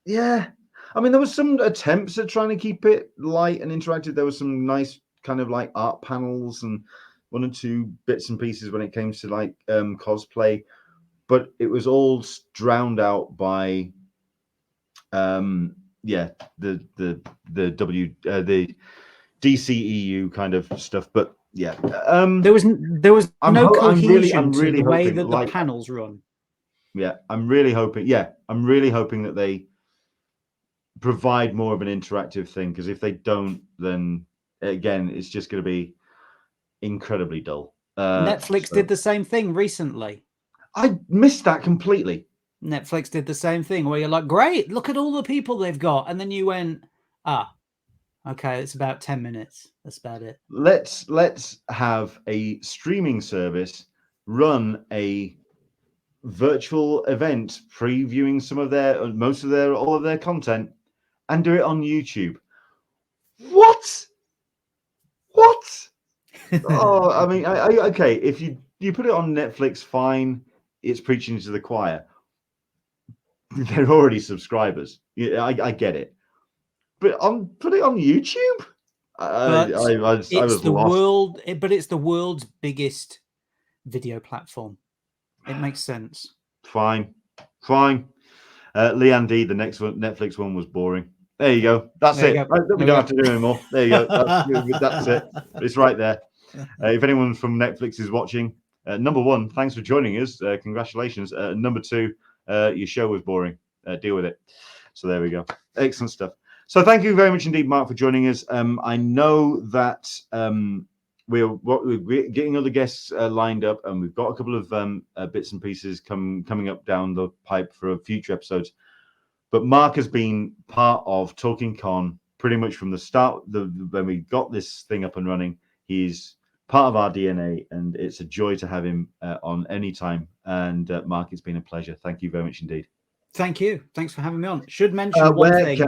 A: Yeah. I mean, there was some attempts at trying to keep it light and interactive. There was some nice kind of like art panels and 1 or 2 bits and pieces when it came to like cosplay, but it was all drowned out by the DCEU kind of stuff. But yeah,
B: there was no cohesion to the way that the
A: like,
B: panels run.
A: Yeah, I'm really hoping that they provide more of an interactive thing, because if they don't, then again it's just going to be incredibly dull.
B: Netflix did the same thing recently.
A: I missed that completely.
B: Netflix did the same thing where you're like, great, look at all the people they've got, and then you went, okay, it's about 10 minutes. That's about it.
A: Let's have a streaming service run a virtual event previewing all of their content and do it on YouTube. What? Oh, I mean, okay, if you put it on Netflix, fine, it's preaching to the choir. They're already subscribers. Yeah, I get it, but put it on YouTube.
B: It's the world's biggest video platform. It makes sense.
A: Fine. Leanne D, the next one, Netflix one, was boring. There you go. That's it. We don't have to do anymore. There you go. That's it. It's right there. If anyone from Netflix is watching, number 1, thanks for joining us. Congratulations. Number 2, your show was boring. Deal with it. So there we go. Excellent stuff. So thank you very much indeed, Mark, for joining us. I know that we're getting other guests lined up, and we've got a couple of bits and pieces coming up down the pipe for future episodes. But Mark has been part of Talkin Con pretty much from the start. When we got this thing up and running, he's part of our DNA, and it's a joy to have him on any time. And Mark, it's been a pleasure. Thank you very much indeed.
B: Thank you. Thanks for having me on. Should mention one thing.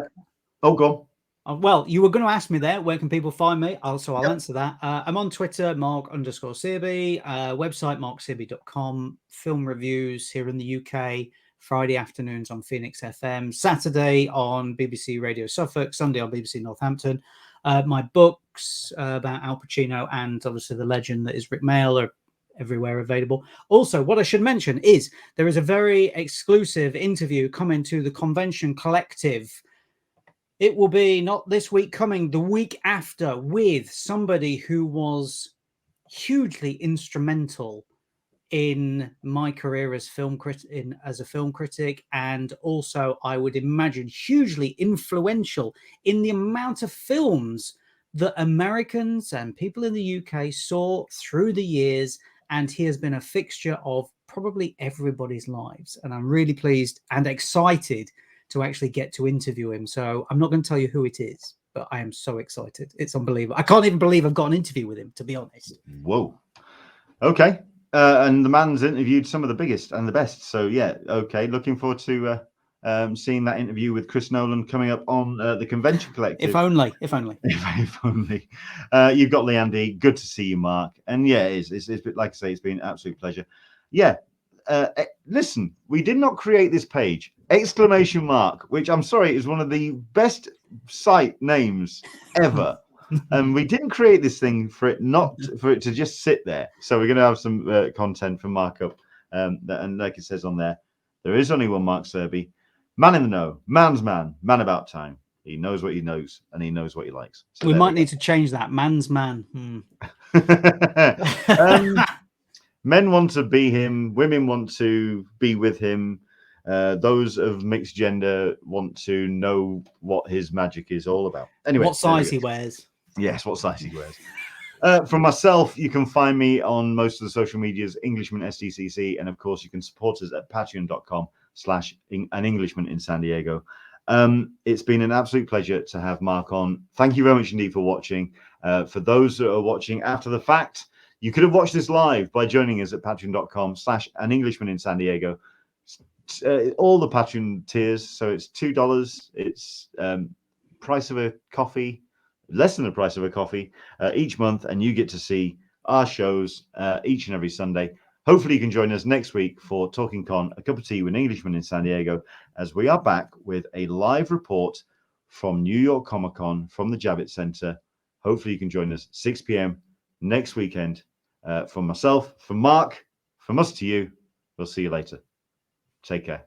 A: Oh, go
B: on. Well, you were going to ask me there, where can people find me? I'll answer that. I'm on Twitter, Mark_Searby, website, marksearby.com, film reviews here in the UK, Friday afternoons on Phoenix FM, Saturday on BBC Radio Suffolk, Sunday on BBC Northampton. My books about Al Pacino and obviously the legend that is Rick Mail are everywhere available. Also, what I should mention is there is a very exclusive interview coming to the Convention Collective. It will be not this week coming, the week after, with somebody who was hugely instrumental in my career as a film critic, and also I would imagine hugely influential in the amount of films that Americans and people in the UK saw through the years, and he has been a fixture of probably everybody's lives. And I'm really pleased and excited to actually get to interview him. So I'm not going to tell you who it is, but I am so excited. It's unbelievable. I can't even believe I've got an interview with him, to be honest.
A: Whoa. Okay. And the man's interviewed some of the biggest and the best. So yeah, okay. Looking forward to seeing that interview with Chris Nolan coming up on the Convention Collective.
B: If only.
A: If only. You've got Leandy. Good to see you, Mark. And yeah, it's like I say, it's been an absolute pleasure. Yeah. Listen, we did not create this page. ! Which I'm sorry is one of the best site names ever. And we didn't create this thing for it to just sit there. So we're going to have some content from Mark up. And like it says on there, there is only one Mark Searby, man in the know, man's man about time. He knows what he knows, and he knows what he likes. So
B: we might need to change that. Man's man.
A: Men want to be him. Women want to be with him. Those of mixed gender want to know what his magic is all about. Anyway,
B: what size he wears.
A: Yes, what size he wears. From myself, you can find me on most of the social medias, Englishman SDCC, and of course, you can support us at patreon.com/an Englishman in San Diego. It's been an absolute pleasure to have Mark on. Thank you very much indeed for watching. For those that are watching after the fact, you could have watched this live by joining us at patreon.com/an Englishman in San Diego. All the Patreon tiers, so it's $2. It's price of a coffee, less than the price of a coffee each month, and you get to see our shows each and every Sunday. Hopefully you can join us next week for Talkin Con, a cup of tea with an Englishman in San Diego, as we are back with a live report from New York Comic Con from the Javits Center. Hopefully you can join us 6 p.m. next weekend. From myself, from Mark, from us to you, we'll see you later. Take care.